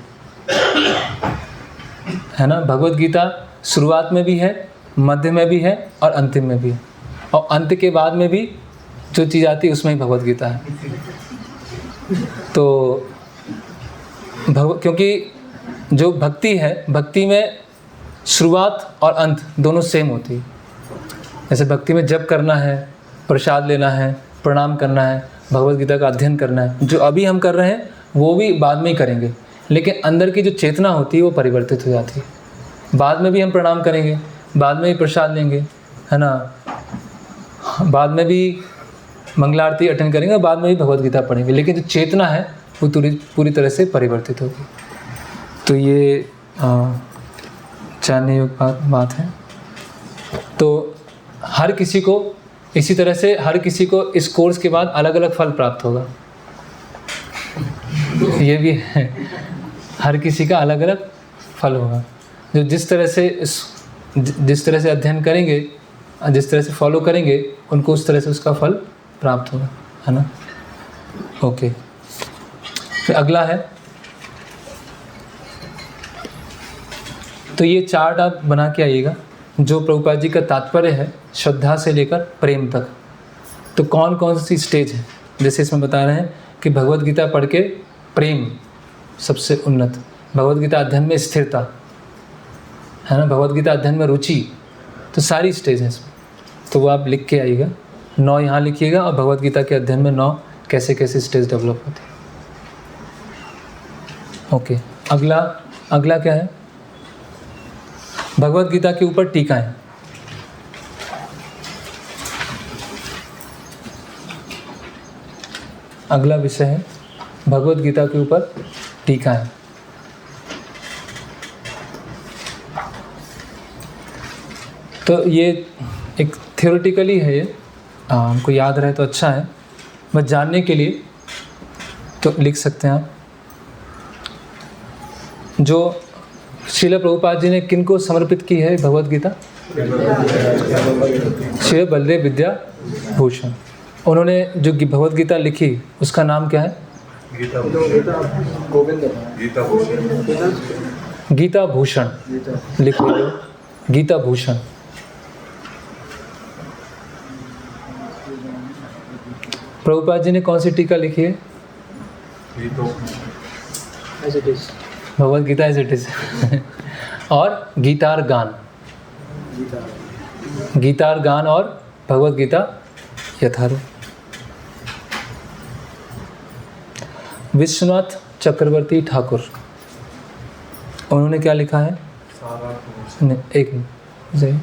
है ना। भगवद गीता शुरुआत में भी है, मध्य में भी है और अंतिम में भी है, और अंत के बाद में भी जो चीज़ आती है उसमें ही भगवद गीता है। तो क्योंकि जो भक्ति है, भक्ति में शुरुआत और अंत दोनों सेम होती है। जैसे भक्ति में जप करना है, प्रसाद लेना है, प्रणाम करना है, भगवद गीता का अध्ययन करना है, जो अभी हम कर रहे हैं वो भी बाद में ही करेंगे, लेकिन अंदर की जो चेतना होती है वो परिवर्तित हो जाती है। बाद में भी हम प्रणाम करेंगे, बाद में भी प्रसाद लेंगे, है ना, बाद में भी मंगला आरती अटेंड करेंगे, बाद में भी भगवद गीता पढ़ेंगे, लेकिन जो चेतना है वो पूरी तरह से परिवर्तित होगी। तो ये जानने योग्य बात है। तो हर किसी को इसी तरह से, हर किसी को इस कोर्स के बाद अलग अलग फल प्राप्त होगा। ये भी है, हर किसी का अलग अलग फल होगा। जो जिस तरह से अध्ययन करेंगे, जिस तरह से फॉलो करेंगे, उनको उस तरह से उसका फल प्राप्त होगा, है ना। ओके, फिर अगला है, तो ये चार्ट आप बना के आइएगा, जो प्रभुपाद जी का तात्पर्य है श्रद्धा से लेकर प्रेम तक। तो कौन कौन सी स्टेज है, जैसे इसमें बता रहे हैं कि भगवद गीता पढ़ के प्रेम सबसे उन्नत, भगवद गीता अध्ययन में स्थिरता, है ना, भगवद गीता अध्ययन में रुचि, तो सारी स्टेज है इसमें। तो वो आप लिख के आइएगा, 9 यहाँ लिखिएगा, और भगवद गीता के अध्ययन में 9 कैसे कैसे स्टेज डेवलप होते हैं। ओके, अगला क्या है? भगवद गीता के ऊपर टीकाएं। अगला विषय है भगवद गीता के ऊपर टीकाएं। तो ये एक थ्योरेटिकली है, ये हमको याद रहे तो अच्छा है, बस जानने के लिए तो लिख सकते हैं आप। जो श्रील प्रभुपाद जी ने किनको समर्पित की है भगवद गीता? श्री बलदेव विद्या भूषण। उन्होंने जो भगवद गीता लिखी उसका नाम क्या है? गीता भूषण। लिख लीजिए, गीता भूषण। प्रभुपाद जी ने कौन सी टीका लिखी है? Bhagavad Gita as it is. और गीतार गान और भगवद गीता यथारूप। विश्वनाथ चक्रवर्ती ठाकुर, उन्होंने क्या लिखा है? एक मिनट,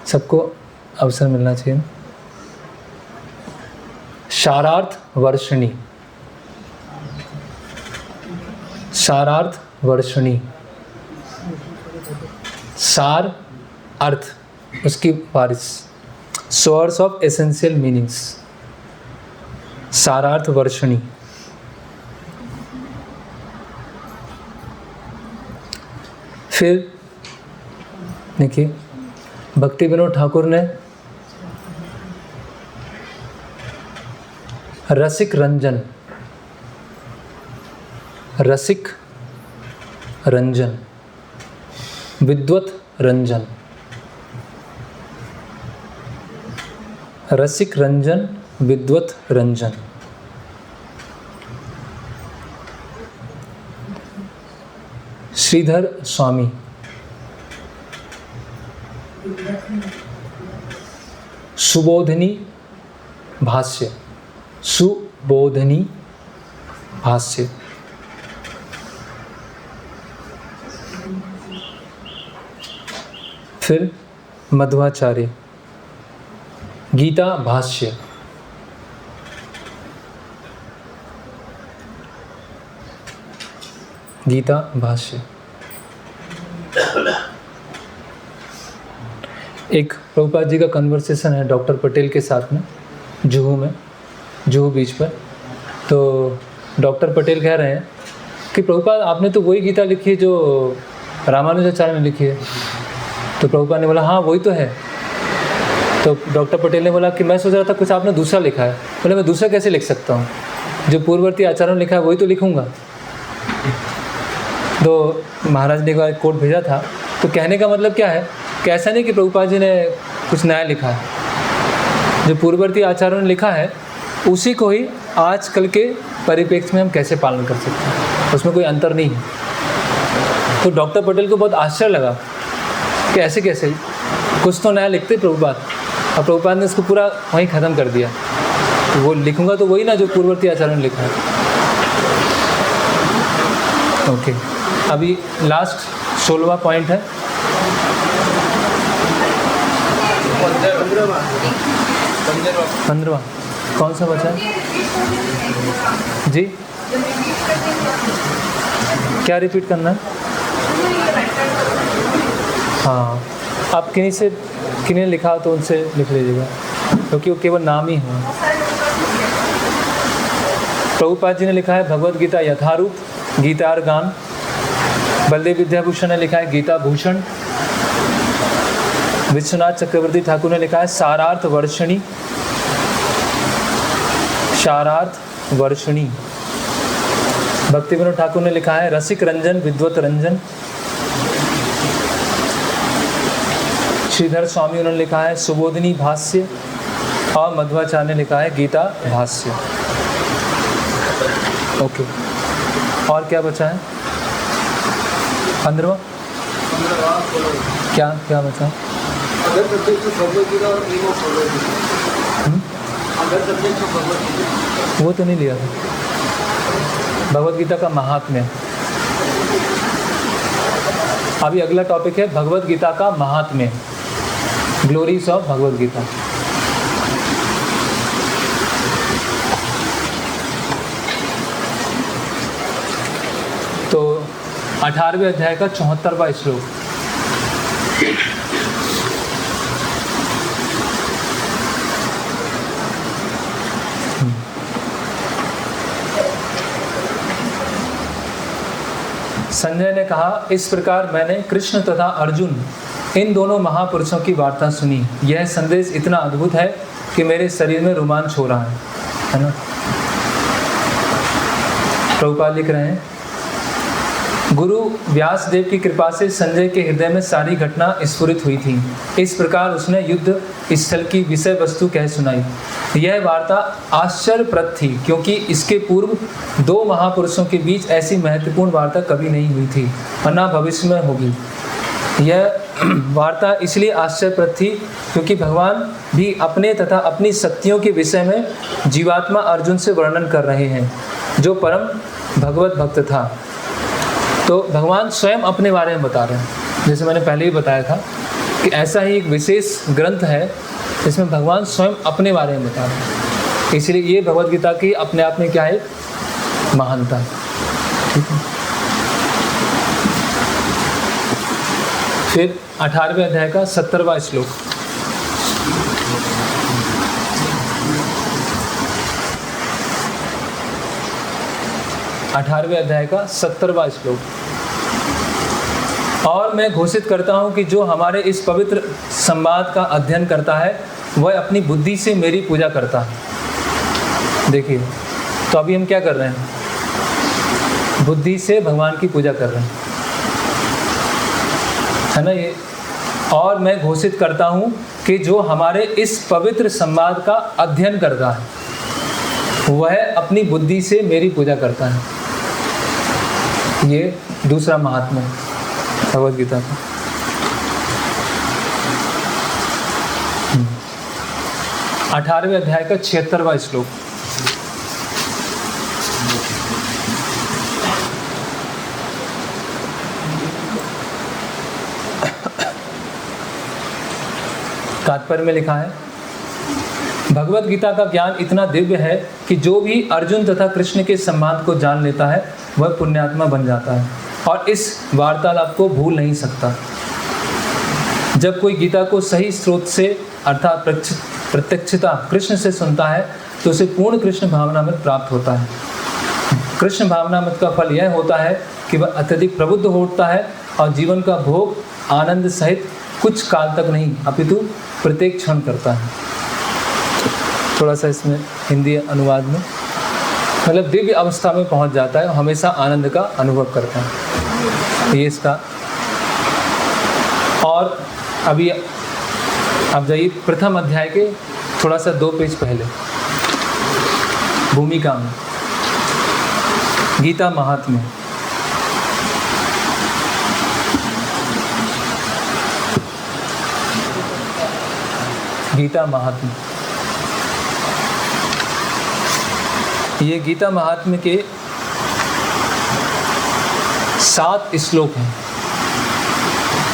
सबको अवसर मिलना चाहिए। सारार्थ वर्षिणी, सारार्थ वर्षिणी, सार अर्थ उसकी वारिस, source of essential meanings, सारार्थ Varshini. फिर देखिए, भक्ति विनोद ठाकुर ने रसिक रंजन, रसिक रंजन, विद्वत रंजन, रसिक रंजन, विद्वत रंजन। श्रीधर स्वामी, सुबोधनी भाष्य, सुबोधनी भाष्य। फिर मध्वाचार्य, गीता भाष्य, गीता भाष्य। एक प्रभुपाद जी का कन्वर्सेशन है डॉक्टर पटेल के साथ में जुहू बीच पर। तो डॉक्टर पटेल कह रहे हैं कि प्रभुपाद आपने तो वही गीता लिखी है जो रामानुजाचार्य ने लिखी है। तो प्रभुपाद ने बोला हाँ वही तो है। तो डॉक्टर पटेल ने बोला कि मैं सोच रहा था कुछ आपने दूसरा लिखा है। बोले मैं दूसरा कैसे लिख सकता हूँ, जो पूर्ववर्ती आचार्यों ने लिखा है वही तो लिखूँगा। तो महाराज ने एक बार कोट भेजा था। तो कहने का मतलब क्या है कि ऐसा नहीं कि प्रभुपाद जी ने कुछ नया लिखा है, जो पूर्ववर्ती आचार्यों ने लिखा है उसी को ही आजकल के परिप्रेक्ष्य में हम कैसे पालन कर सकते हैं, उसमें कोई अंतर नहीं है। तो डॉक्टर पटेल को बहुत आश्चर्य लगा कि ऐसे कैसे, कुछ तो नया लिखते प्रभुपाद, और प्रभुपाद ने उसको पूरा वहीं ख़त्म कर दिया। तो वो लिखूँगा तो वही ना जो पूर्ववर्ती आचार्यों ने लिखा है। ओके, अभी लास्ट 16वां पॉइंट है। 15वां कौन सा बचा है जी? क्या रिपीट करना है? हाँ, आप किन्हीं लिखा तो उनसे लिख लीजिएगा, क्योंकि वो केवल नाम ही है। प्रभुपाद जी ने लिखा है भगवद गीता यथारूप, गीतार गान। बलदेव विद्याभूषण ने लिखा है गीता भूषण। विश्वनाथ चक्रवर्ती ठाकुर ने लिखा है सारार्थ वर्षिणी, सारार्थ वर्षिणी। भक्ति विनोद ठाकुर ने लिखा है रसिक रंजन, विद्वत रंजन। श्रीधर स्वामी उन्होंने लिखा है सुबोधिनी भाष्य, और मध्वाचार्य ने लिखा है गीता भाष्य। ओके, और क्या बचा है? 15वां क्या क्या बचा? वो तो नहीं लिया था। भगवद गीता का महात्म्य। अभी अगला टॉपिक है भगवद गीता का महात्म्य, ग्लोरीज ऑफ भगवद गीता। तो 18वें अध्याय का 74वां श्लोक। संजय ने कहा इस प्रकार मैंने कृष्ण तथा अर्जुन इन दोनों महापुरुषों की वार्ता सुनी। यह संदेश इतना अद्भुत है कि मेरे शरीर में रोमांच हो रहा है ना। प्रभुपाद लिख रहे हैं गुरु व्यास देव की कृपा से संजय के हृदय में सारी घटना स्फुरित हुई थी। इस प्रकार उसने युद्ध स्थल की विषय वस्तु कह सुनाई। यह वार्ता आश्चर्यप्रद थी, क्योंकि इसके पूर्व दो महापुरुषों के बीच ऐसी महत्वपूर्ण वार्ता कभी नहीं हुई थी और न भविष्य में होगी। यह वार्ता इसलिए आश्चर्यप्रद थी क्योंकि भगवान भी अपने तथा अपनी शक्तियों के विषय में जीवात्मा अर्जुन से वर्णन कर रहे हैं, जो परम भगवत भक्त था। तो भगवान स्वयं अपने बारे में बता रहे हैं। जैसे मैंने पहले ही बताया था कि ऐसा ही एक विशेष ग्रंथ है जिसमें भगवान स्वयं अपने बारे में बता रहे हैं। इसलिए ये भगवद गीता की अपने आप में क्या है, महानता। ठीक है, फिर 18वें अध्याय का 70वां श्लोक। अठारहवें अध्याय का 70वां श्लोक। और मैं घोषित करता हूँ कि जो हमारे इस पवित्र संवाद का अध्ययन करता है वह अपनी बुद्धि से मेरी पूजा करता है। देखिए, तो अभी हम क्या कर रहे हैं? बुद्धि से भगवान की पूजा कर रहे हैं, है ना ये। और मैं घोषित करता हूँ कि जो हमारे इस पवित्र संवाद का अध्ययन करता है वह अपनी बुद्धि से मेरी पूजा करता है। ये दूसरा महात्म्य भगवद गीता का। 18वें अध्याय का 76वां श्लोक। तात्पर्य में लिखा है, भगवद गीता का ज्ञान इतना दिव्य है कि जो भी अर्जुन तथा कृष्ण के संवाद को जान लेता है वह पुण्यात्मा बन जाता है और इस वार्तालाप को भूल नहीं सकता। जब कोई गीता को सही स्रोत से अर्थात प्रत्यक्षता कृष्ण से सुनता है तो उसे पूर्ण कृष्ण भावनामृत प्राप्त होता है। कृष्ण भावनामृत का फल यह होता है कि वह अत्यधिक प्रबुद्ध हो उठता है और जीवन का भोग आनंद सहित कुछ काल तक नहीं अपितु प्रत्येक क्षण करता है। थोड़ा सा इसमें हिंदी अनुवाद में, मतलब दिव्य अवस्था में पहुंच जाता है, हमेशा आनंद का अनुभव करता है, ये इसका। और अभी आप जाइए प्रथम अध्याय के थोड़ा सा 2 पेज पहले, भूमिका में गीता महात्म्य। गीता महात्म्य, ये गीता महात्म्य के 7 श्लोक हैं।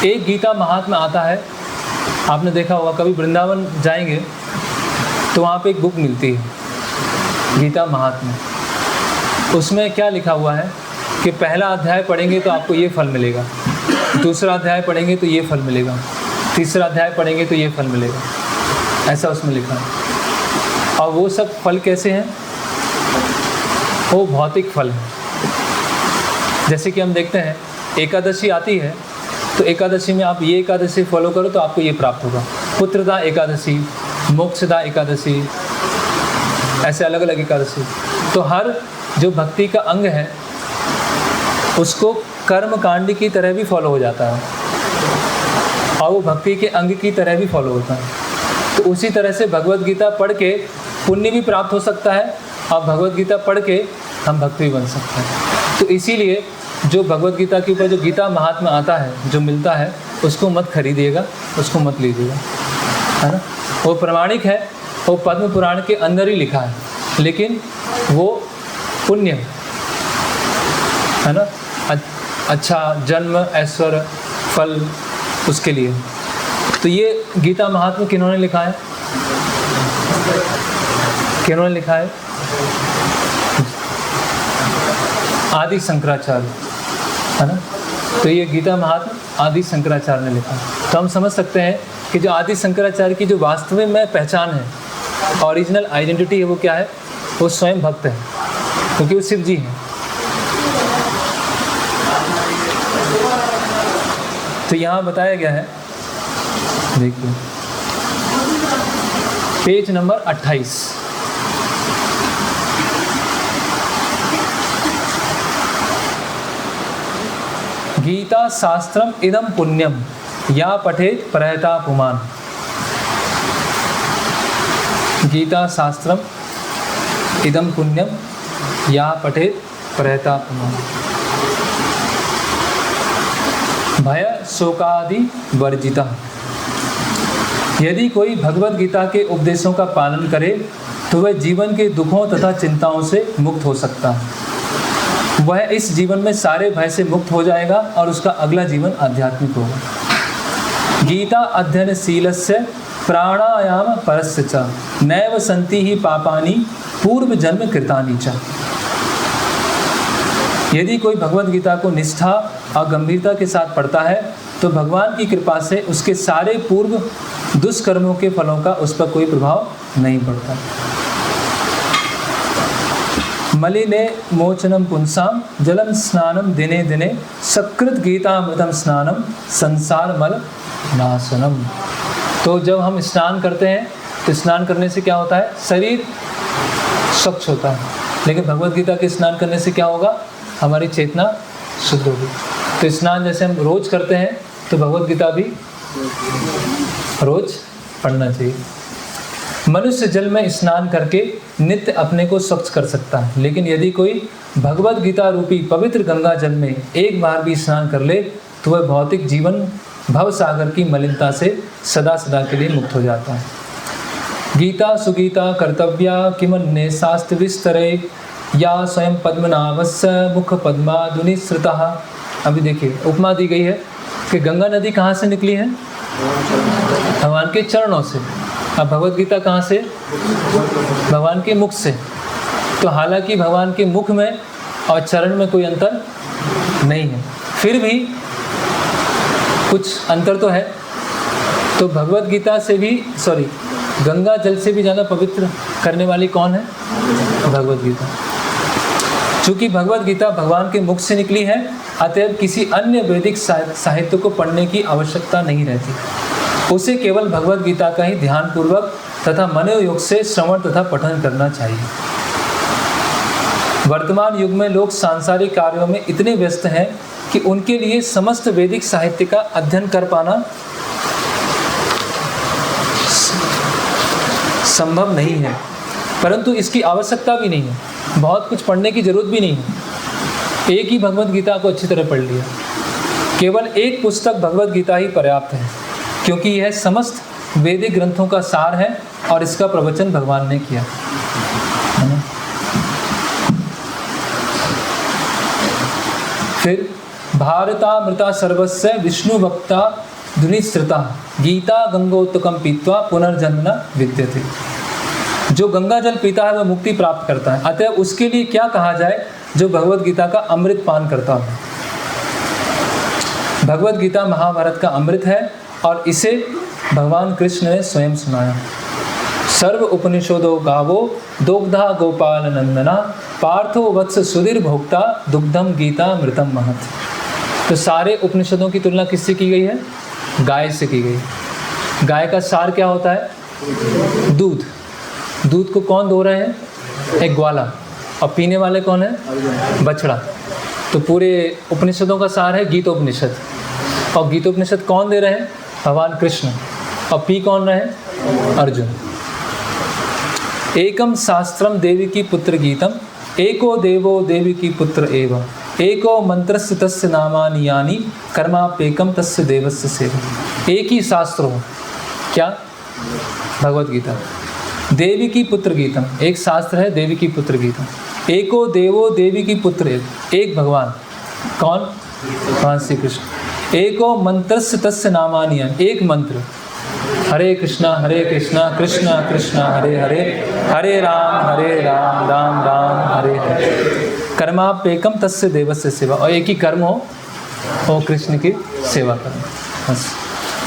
एक गीता महात्म्य आता है, आपने देखा होगा कभी वृंदावन जाएंगे तो वहाँ पे एक बुक मिलती है गीता महात्म्य। उसमें क्या लिखा हुआ है कि पहला अध्याय पढ़ेंगे तो आपको ये फल मिलेगा, दूसरा अध्याय पढ़ेंगे तो ये फल मिलेगा, तीसरा अध्याय पढ़ेंगे तो ये फल मिलेगा, ऐसा उसमें लिखा है। और वो सब फल कैसे हैं? वो भौतिक फल है। जैसे कि हम देखते हैं एकादशी आती है तो एकादशी में आप ये एकादशी फॉलो करो तो आपको ये प्राप्त होगा, पुत्रदा एकादशी, मोक्षदा एकादशी, ऐसे अलग अलग एकादशी। तो हर जो भक्ति का अंग है उसको कर्म कांड की तरह भी फॉलो हो जाता है और वो भक्ति के अंग की तरह भी फॉलो होता है। तो उसी तरह से भगवद गीता पढ़ के पुण्य भी प्राप्त हो सकता है और भगवद गीता पढ़ के हम भक्त भी बन सकते हैं। तो इसीलिए जो भगवद गीता के ऊपर जो गीता महात्म्य आता है, जो मिलता है, उसको मत खरीदिएगा, उसको मत लीजिएगा, है ना। वो प्रमाणिक है, वो पद्म पुराण के अंदर ही लिखा है, लेकिन वो पुण्य है ना, अच्छा जन्म ऐश्वर्य फल उसके लिए। तो ये गीता महात्म्य किन्होंने लिखा है? किन्होंने लिखा है? आदि शंकराचार्य, है ना। तो ये गीता महात्म्य आदि शंकराचार्य ने लिखा। तो हम समझ सकते हैं कि जो आदि शंकराचार्य की जो वास्तविक में पहचान है, ओरिजिनल आइडेंटिटी है, वो क्या है? वो स्वयं भक्त है, क्योंकि वो शिव जी हैं। तो यहाँ बताया गया है, देखिए पेज नंबर 28। गीता शास्त्रम इदम पुण्यम या पठेत प्रयता पुमान। गीता शास्त्रम इदम पुण्यम या पठेत प्रयता पुमान। भय शोकादि वर्जिता। यदि कोई भगवद गीता के उपदेशों का पालन करे तो वह जीवन के दुखों तथा चिंताओं से मुक्त हो सकता है। वह इस जीवन में सारे भय से मुक्त हो जाएगा और उसका अगला जीवन आध्यात्मिक होगा। गीता अध्ययनशीलस्य प्राणायाम परस्य च नैव सन्ति ही पापानि पूर्व जन्म कृतानि च। यदि कोई भगवद गीता को निष्ठा और गंभीरता के साथ पढ़ता है तो भगवान की कृपा से उसके सारे पूर्व दुष्कर्मों के फलों का उस पर कोई प्रभाव नहीं पड़ता। मलिने मोचनम पुंसाम जलम स्नानम दिने दिने सकृत गीतामृतम स्नानम संसार मल नाशनम। तो जब हम स्नान करते हैं तो स्नान करने से क्या होता है? शरीर स्वच्छ होता है। लेकिन भगवद गीता के स्नान करने से क्या होगा? हमारी चेतना शुद्ध होगी। तो स्नान जैसे हम रोज करते हैं तो भगवद गीता भी रोज पढ़ना चाहिए। मनुष्य जल में स्नान करके नित्य अपने को स्वच्छ कर सकता है, लेकिन यदि कोई भगवद गीता रूपी पवित्र गंगा जल में एक बार भी स्नान कर ले तो वह भौतिक जीवन भव सागर की मलिनता से सदा सदा के लिए मुक्त हो जाता है। गीता सुगीता कर्तव्या किमन्ये शास्त्र विस्तरे या स्वयं पद्मनाभस्य मुख पद्मादुनिसृतः। अभी देखिए उपमा दी गई है कि गंगा नदी कहाँ से निकली है? भगवान के चरणों से। अब भगवद गीता कहाँ से? भगवान के मुख से। तो हालांकि भगवान के मुख में और चरण में कोई अंतर नहीं है, फिर भी कुछ अंतर तो है। तो भगवद गीता से भी गंगा जल से भी ज़्यादा पवित्र करने वाली कौन है? भगवद गीता। चूँकि भगवद गीता भगवान के मुख से निकली है, अतएव किसी अन्य वैदिक साहित्य को पढ़ने की आवश्यकता नहीं रहती। उसे केवल भगवद गीता का ही ध्यानपूर्वक तथा मनोयोग से श्रवण तथा पठन करना चाहिए। वर्तमान युग में लोग सांसारिक कार्यों में इतने व्यस्त हैं कि उनके लिए समस्त वैदिक साहित्य का अध्ययन कर पाना संभव नहीं है, परंतु इसकी आवश्यकता भी नहीं है। बहुत कुछ पढ़ने की जरूरत भी नहीं है। एक ही भगवद गीता को अच्छी तरह पढ़ लिया। केवल एक पुस्तक भगवद गीता ही पर्याप्त है, क्योंकि यह समस्त वैदिक ग्रंथों का सार है और इसका प्रवचन भगवान ने किया। फिर भारतामृता सर्वस्य विष्णु भक्ता धुनिश्रुता गीता गंगोत्तकम पीत्वा पुनर्जन्म न विद्यते। जो गंगा जल पीता है वह मुक्ति प्राप्त करता है, अतः उसके लिए क्या कहा जाए जो भगवद गीता का अमृत पान करता हो। भगवद गीता महाभारत का अमृत है और इसे भगवान कृष्ण ने स्वयं सुनाया। सर्व उपनिषदो गावो दोग्धा गोपाल नंदना पार्थो वत्स सुधीर भोक्ता दुग्धम गीता मृतम महत। तो सारे उपनिषदों की तुलना किससे की गई है? गाय से की गई। गाय का सार क्या होता है? दूध। दूध को कौन दो रहे हैं? एक ग्वाला। और पीने वाले कौन है? बछड़ा। तो पूरे उपनिषदों का सार है गीतोपनिषद। और गीतोपनिषद कौन दे रहे हैं? भगवान कृष्ण। और पी कौन रहे हैं? अर्जुन। एकम शास्त्रम देवी की पुत्र गीतम एको देवो देवी की पुत्र एव एको मंत्रस्य तस्य नामानि यानि कर्माप्येकम तस्य देवस्य सेवा। एक ही शास्त्र हो, क्या? भगवद गीता। देवी की पुत्र गीतम, एक शास्त्र है देवी की पुत्र गीतम। एको देवो देवी की पुत्र एव, एक भगवान। कौन? भगवान श्री कृष्ण। एको मंत्रस्य तस्य नामानि यानि, एक मंत्र। हरे कृष्णा कृष्णा कृष्णा हरे हरे हरे राम राम राम हरे हरे कर्माप्येकम तस्य देवस्य सेवा। और एक ही कर्म हो, वो कृष्ण की सेवा करना, बस।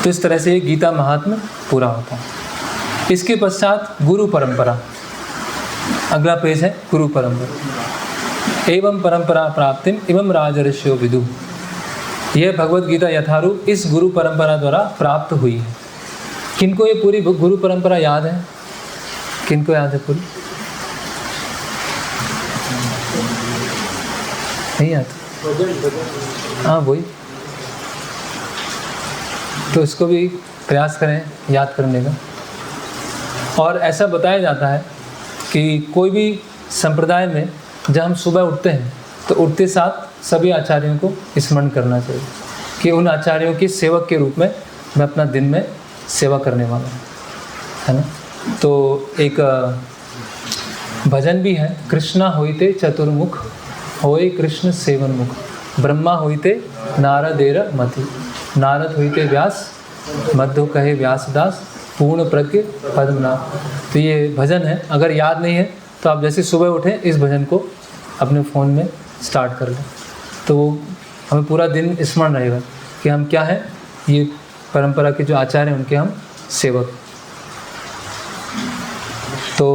तो इस तरह से ये गीता महात्म्य पूरा होता है। इसके पश्चात गुरु परंपरा, अगला पेज है गुरु परंपरा। एवं परंपरा प्राप्तिम एवं राजर्षियो विदु। यह भगवद गीता यथारूप इस गुरु परंपरा द्वारा प्राप्त हुई है। किनको ये पूरी गुरु परंपरा याद है? किनको याद है पूरी? नहीं याद? हाँ वही। तो इसको भी प्रयास करें याद करने का। और ऐसा बताया जाता है कि कोई भी संप्रदाय में जब हम सुबह उठते हैं तो उठते साथ सभी आचार्यों को स्मरण करना चाहिए कि उन आचार्यों के सेवक के रूप में मैं अपना दिन में सेवा करने वाला हूँ, है ना। तो एक भजन भी है, कृष्णा होइते चतुर्मुख होए कृष्ण सेवन मुख ब्रह्मा होइते नारदेर मति नारद होइते व्यास मध्य कहे व्यासदास पूर्ण प्रज्ञ पद्मनाभ। तो ये भजन है, अगर याद नहीं है तो आप जैसे सुबह उठें इस भजन को अपने फ़ोन में स्टार्ट कर लें, तो हमें पूरा दिन स्मरण रहेगा कि हम क्या हैं, ये परंपरा के जो आचार्य हैं उनके हम सेवक। तो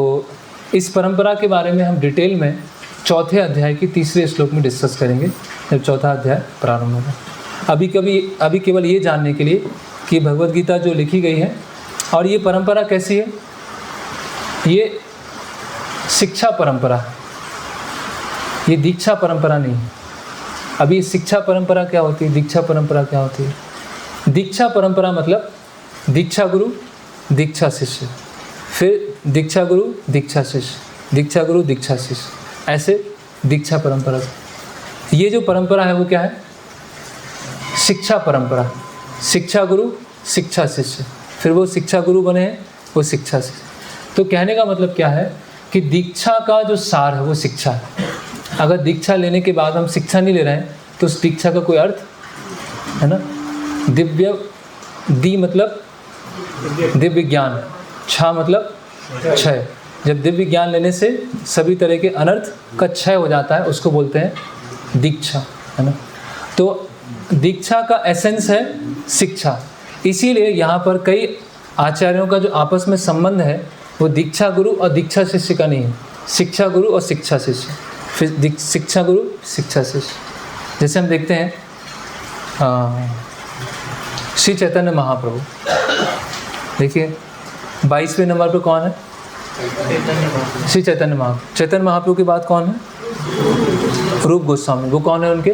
इस परंपरा के बारे में हम डिटेल में चौथे अध्याय की तीसरे श्लोक में डिस्कस करेंगे जब चौथा अध्याय प्रारंभ होगा। अभी केवल ये जानने के लिए कि भगवद गीता जो लिखी गई है और ये परंपरा कैसी है, ये शिक्षा परंपरा है, ये दीक्षा परंपरा नहीं है। अभी शिक्षा परंपरा क्या होती है, दीक्षा परंपरा क्या होती है? दीक्षा परंपरा मतलब दीक्षा गुरु दीक्षा शिष्य, फिर दीक्षा गुरु दीक्षा शिष्य, दीक्षा गुरु दीक्षा शिष्य, ऐसे दीक्षा परंपरा। ये जो परंपरा है वो क्या है? शिक्षा परंपरा। शिक्षा गुरु शिक्षा शिष्य, फिर वो शिक्षा गुरु बने हैं, वो शिक्षा शिष्य। तो कहने का मतलब क्या है कि दीक्षा का जो सार है वो शिक्षा है। अगर दीक्षा लेने के बाद हम शिक्षा नहीं ले रहे हैं तो उस दीक्षा का कोई अर्थ है ना। दिव्य, दी मतलब दिव्य ज्ञान, क्षा मतलब क्षय। जब दिव्य ज्ञान लेने से सभी तरह के अनर्थ का क्षय हो जाता है, उसको बोलते हैं दीक्षा, है ना। तो दीक्षा का एसेंस है शिक्षा। इसीलिए यहाँ पर कई आचार्यों का जो आपस में संबंध है वो दीक्षा गुरु और दीक्षा शिष्य का नहीं है, शिक्षा गुरु और शिक्षा शिष्य, फिर शिक्षा गुरु शिक्षा शिष्य। जैसे हम देखते हैं श्री चैतन्य महाप्रभु, देखिए 22वें नंबर पर कौन है? श्री चैतन्य महाप्रभु। चैतन्य महाप्रभु के बाद कौन है? रूप गोस्वामी। वो कौन है? उनके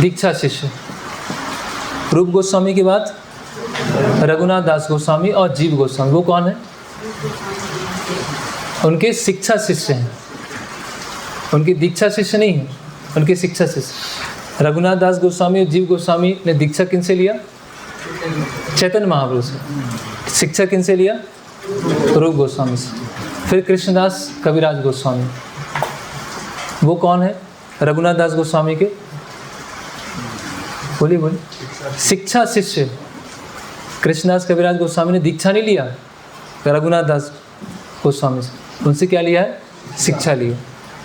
दीक्षा शिष्य। रूप गोस्वामी के बाद रघुनाथ दास गोस्वामी और जीव गोस्वामी। वो कौन है? उनके शिक्षा शिष्य हैं, उनकी दीक्षा शिष्य नहीं है, उनके शिक्षा शिष्य। रघुनाथ दास गोस्वामी और जीव गोस्वामी ने दीक्षा किन से लिया? चैतन्य महाप्रभु से। शिक्षा किन से लिया? रूप गोस्वामी से। फिर कृष्णदास कविराज गोस्वामी, वो कौन है? रघुनाथ दास गोस्वामी के बोलिए शिक्षा शिष्य। कृष्णदास कविराज गोस्वामी ने दीक्षा नहीं लिया रघुनाथ दास गोस्वामी से, उनसे क्या लिया है? शिक्षा लिया।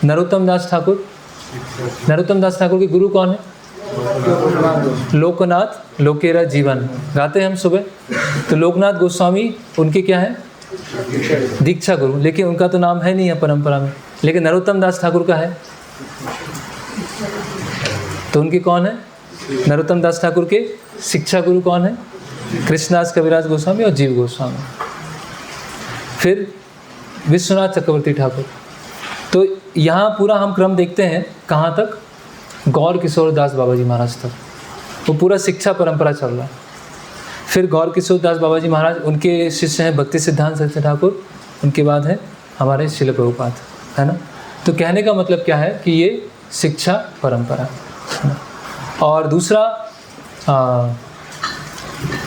नरोत्तम दास ठाकुर, नरोत्तम दास ठाकुर के गुरु कौन है? लोकनाथ लोकेरा जीवन गाते हैं हम सुबह, तो लोकनाथ गोस्वामी उनके क्या है? दीक्षा गुरु, लेकिन उनका तो नाम है नहीं है परंपरा में, लेकिन नरोत्तम दास ठाकुर का है। तो उनके कौन है? नरोत्तम दास ठाकुर के शिक्षा गुरु कौन है? कृष्णदास कविराज गोस्वामी और जीव गोस्वामी। फिर विश्वनाथ चक्रवर्ती ठाकुर। तो यहाँ पूरा हम क्रम देखते हैं कहाँ तक? गौर किशोर दास बाबा जी महाराज तक, वो पूरा शिक्षा परंपरा चल रहा है। फिर गौर किशोर दास बाबा जी महाराज, उनके शिष्य हैं भक्ति सिद्धांत सरस्वती ठाकुर, उनके बाद है हमारे शिल प्रभुपाद, है ना। तो कहने का मतलब क्या है कि ये शिक्षा परंपरा है। और दूसरा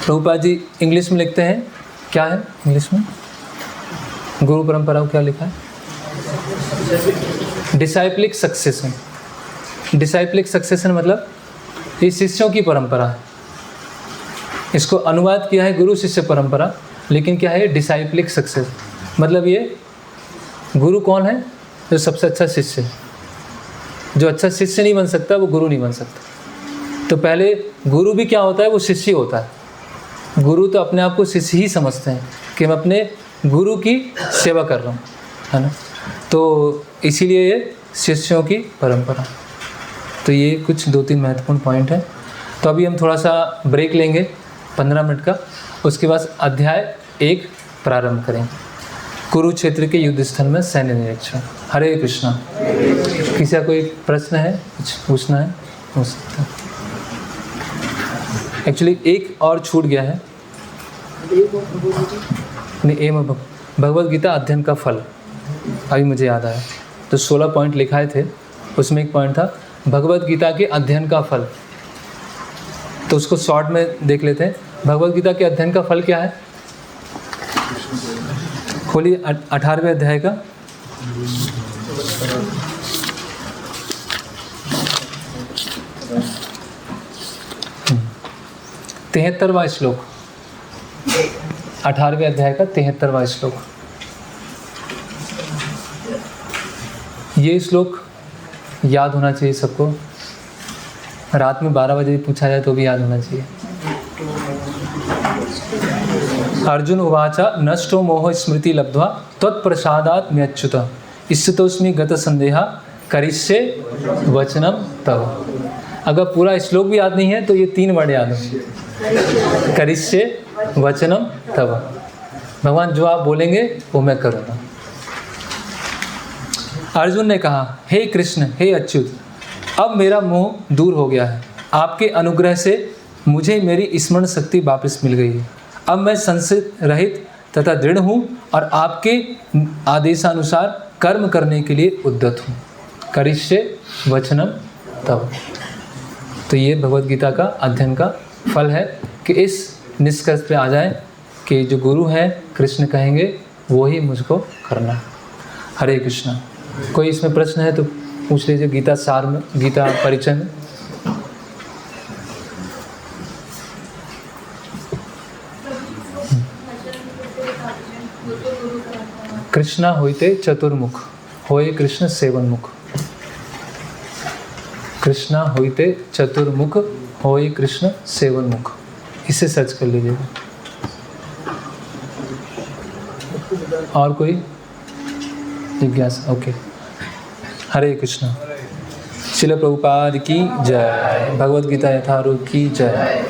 प्रभुपाद जी इंग्लिश में लिखते हैं, क्या है इंग्लिश में गुरु परंपरा को क्या लिखा है? डिसाइप्लिक सक्सेशन। डिसाइप्लिक सक्सेशन मतलब ये शिष्यों की परंपरा है। इसको अनुवाद किया है गुरु शिष्य परंपरा, लेकिन क्या है? डिसाइप्लिक सक्सेस। मतलब ये गुरु कौन है? जो सबसे अच्छा शिष्य है। जो अच्छा शिष्य नहीं बन सकता वो गुरु नहीं बन सकता। तो पहले गुरु भी क्या होता है? वो शिष्य होता है। गुरु तो अपने आप को शिष्य ही समझते हैं कि मैं अपने गुरु की सेवा कर रहा हूँ, है ना। तो इसीलिए ये शिष्यों की परंपरा। तो ये कुछ 2-3 महत्वपूर्ण पॉइंट हैं। तो अभी हम थोड़ा सा ब्रेक लेंगे 15 मिनट का, उसके बाद अध्याय 1 प्रारंभ करें। कुरुक्षेत्र के युद्ध स्थल में सैन्य निरीक्षण। हरे कृष्णा। किसी का कोई प्रश्न है, कुछ पूछना है, हो सकता है। एक्चुअली एक और छूट गया है नहीं, एम भगवद गीता अध्ययन का फल, अभी मुझे याद आया। तो 16 पॉइंट लिखाए थे, उसमें एक पॉइंट था भगवद गीता के अध्ययन का फल। तो उसको शॉर्ट में देख लेते हैं। भगवद गीता के अध्ययन का फल क्या है? खोलिए 18वें अध्याय का 73वां श्लोक। 18वें अध्याय का 73वां श्लोक। ये श्लोक याद होना चाहिए सबको। रात में 12 बजे पूछा जाए तो भी याद होना चाहिए। अर्जुन उवाचा नष्टो मोह स्मृति लब्ध्वा त्वत्प्रसादात् म्यच्युत इष्टतोस्मि गत संदेहा करिष्ये वचनम तव। अगर पूरा श्लोक भी याद नहीं है तो ये 3 वर्ड याद हो। करिष्ये वचनम तव, भगवान जो आप बोलेंगे वो मैं करूँगा। अर्जुन ने कहा, हे कृष्ण, हे अच्युत, अब मेरा मोह दूर हो गया है। आपके अनुग्रह से मुझे मेरी स्मरण शक्ति वापस मिल गई है। अब मैं संशय रहित तथा दृढ़ हूँ और आपके आदेशानुसार कर्म करने के लिए उद्यत हूँ। करिष्ये वचनम तव। तो ये भगवद गीता का अध्ययन का फल है कि इस निष्कर्ष पे आ जाए कि जो गुरु हैं कृष्ण कहेंगे वो ही मुझको करना। हरे कृष्णा। कोई इसमें प्रश्न है तो पूछ लीजिए गीता सार में, गीता परिचय में। कृष्णा होइते चतुर्मुख, होए कृष्ण सेवनमुख। कृष्णा होइते चतुर्मुख, होए कृष्ण सेवनमुख। इसे सर्च कर लीजिएगा। और कोई जिज्ञासा? ओके। हरे कृष्णा। श्रील प्रभुपाद की जय। भगवद गीता यथारूप की जय।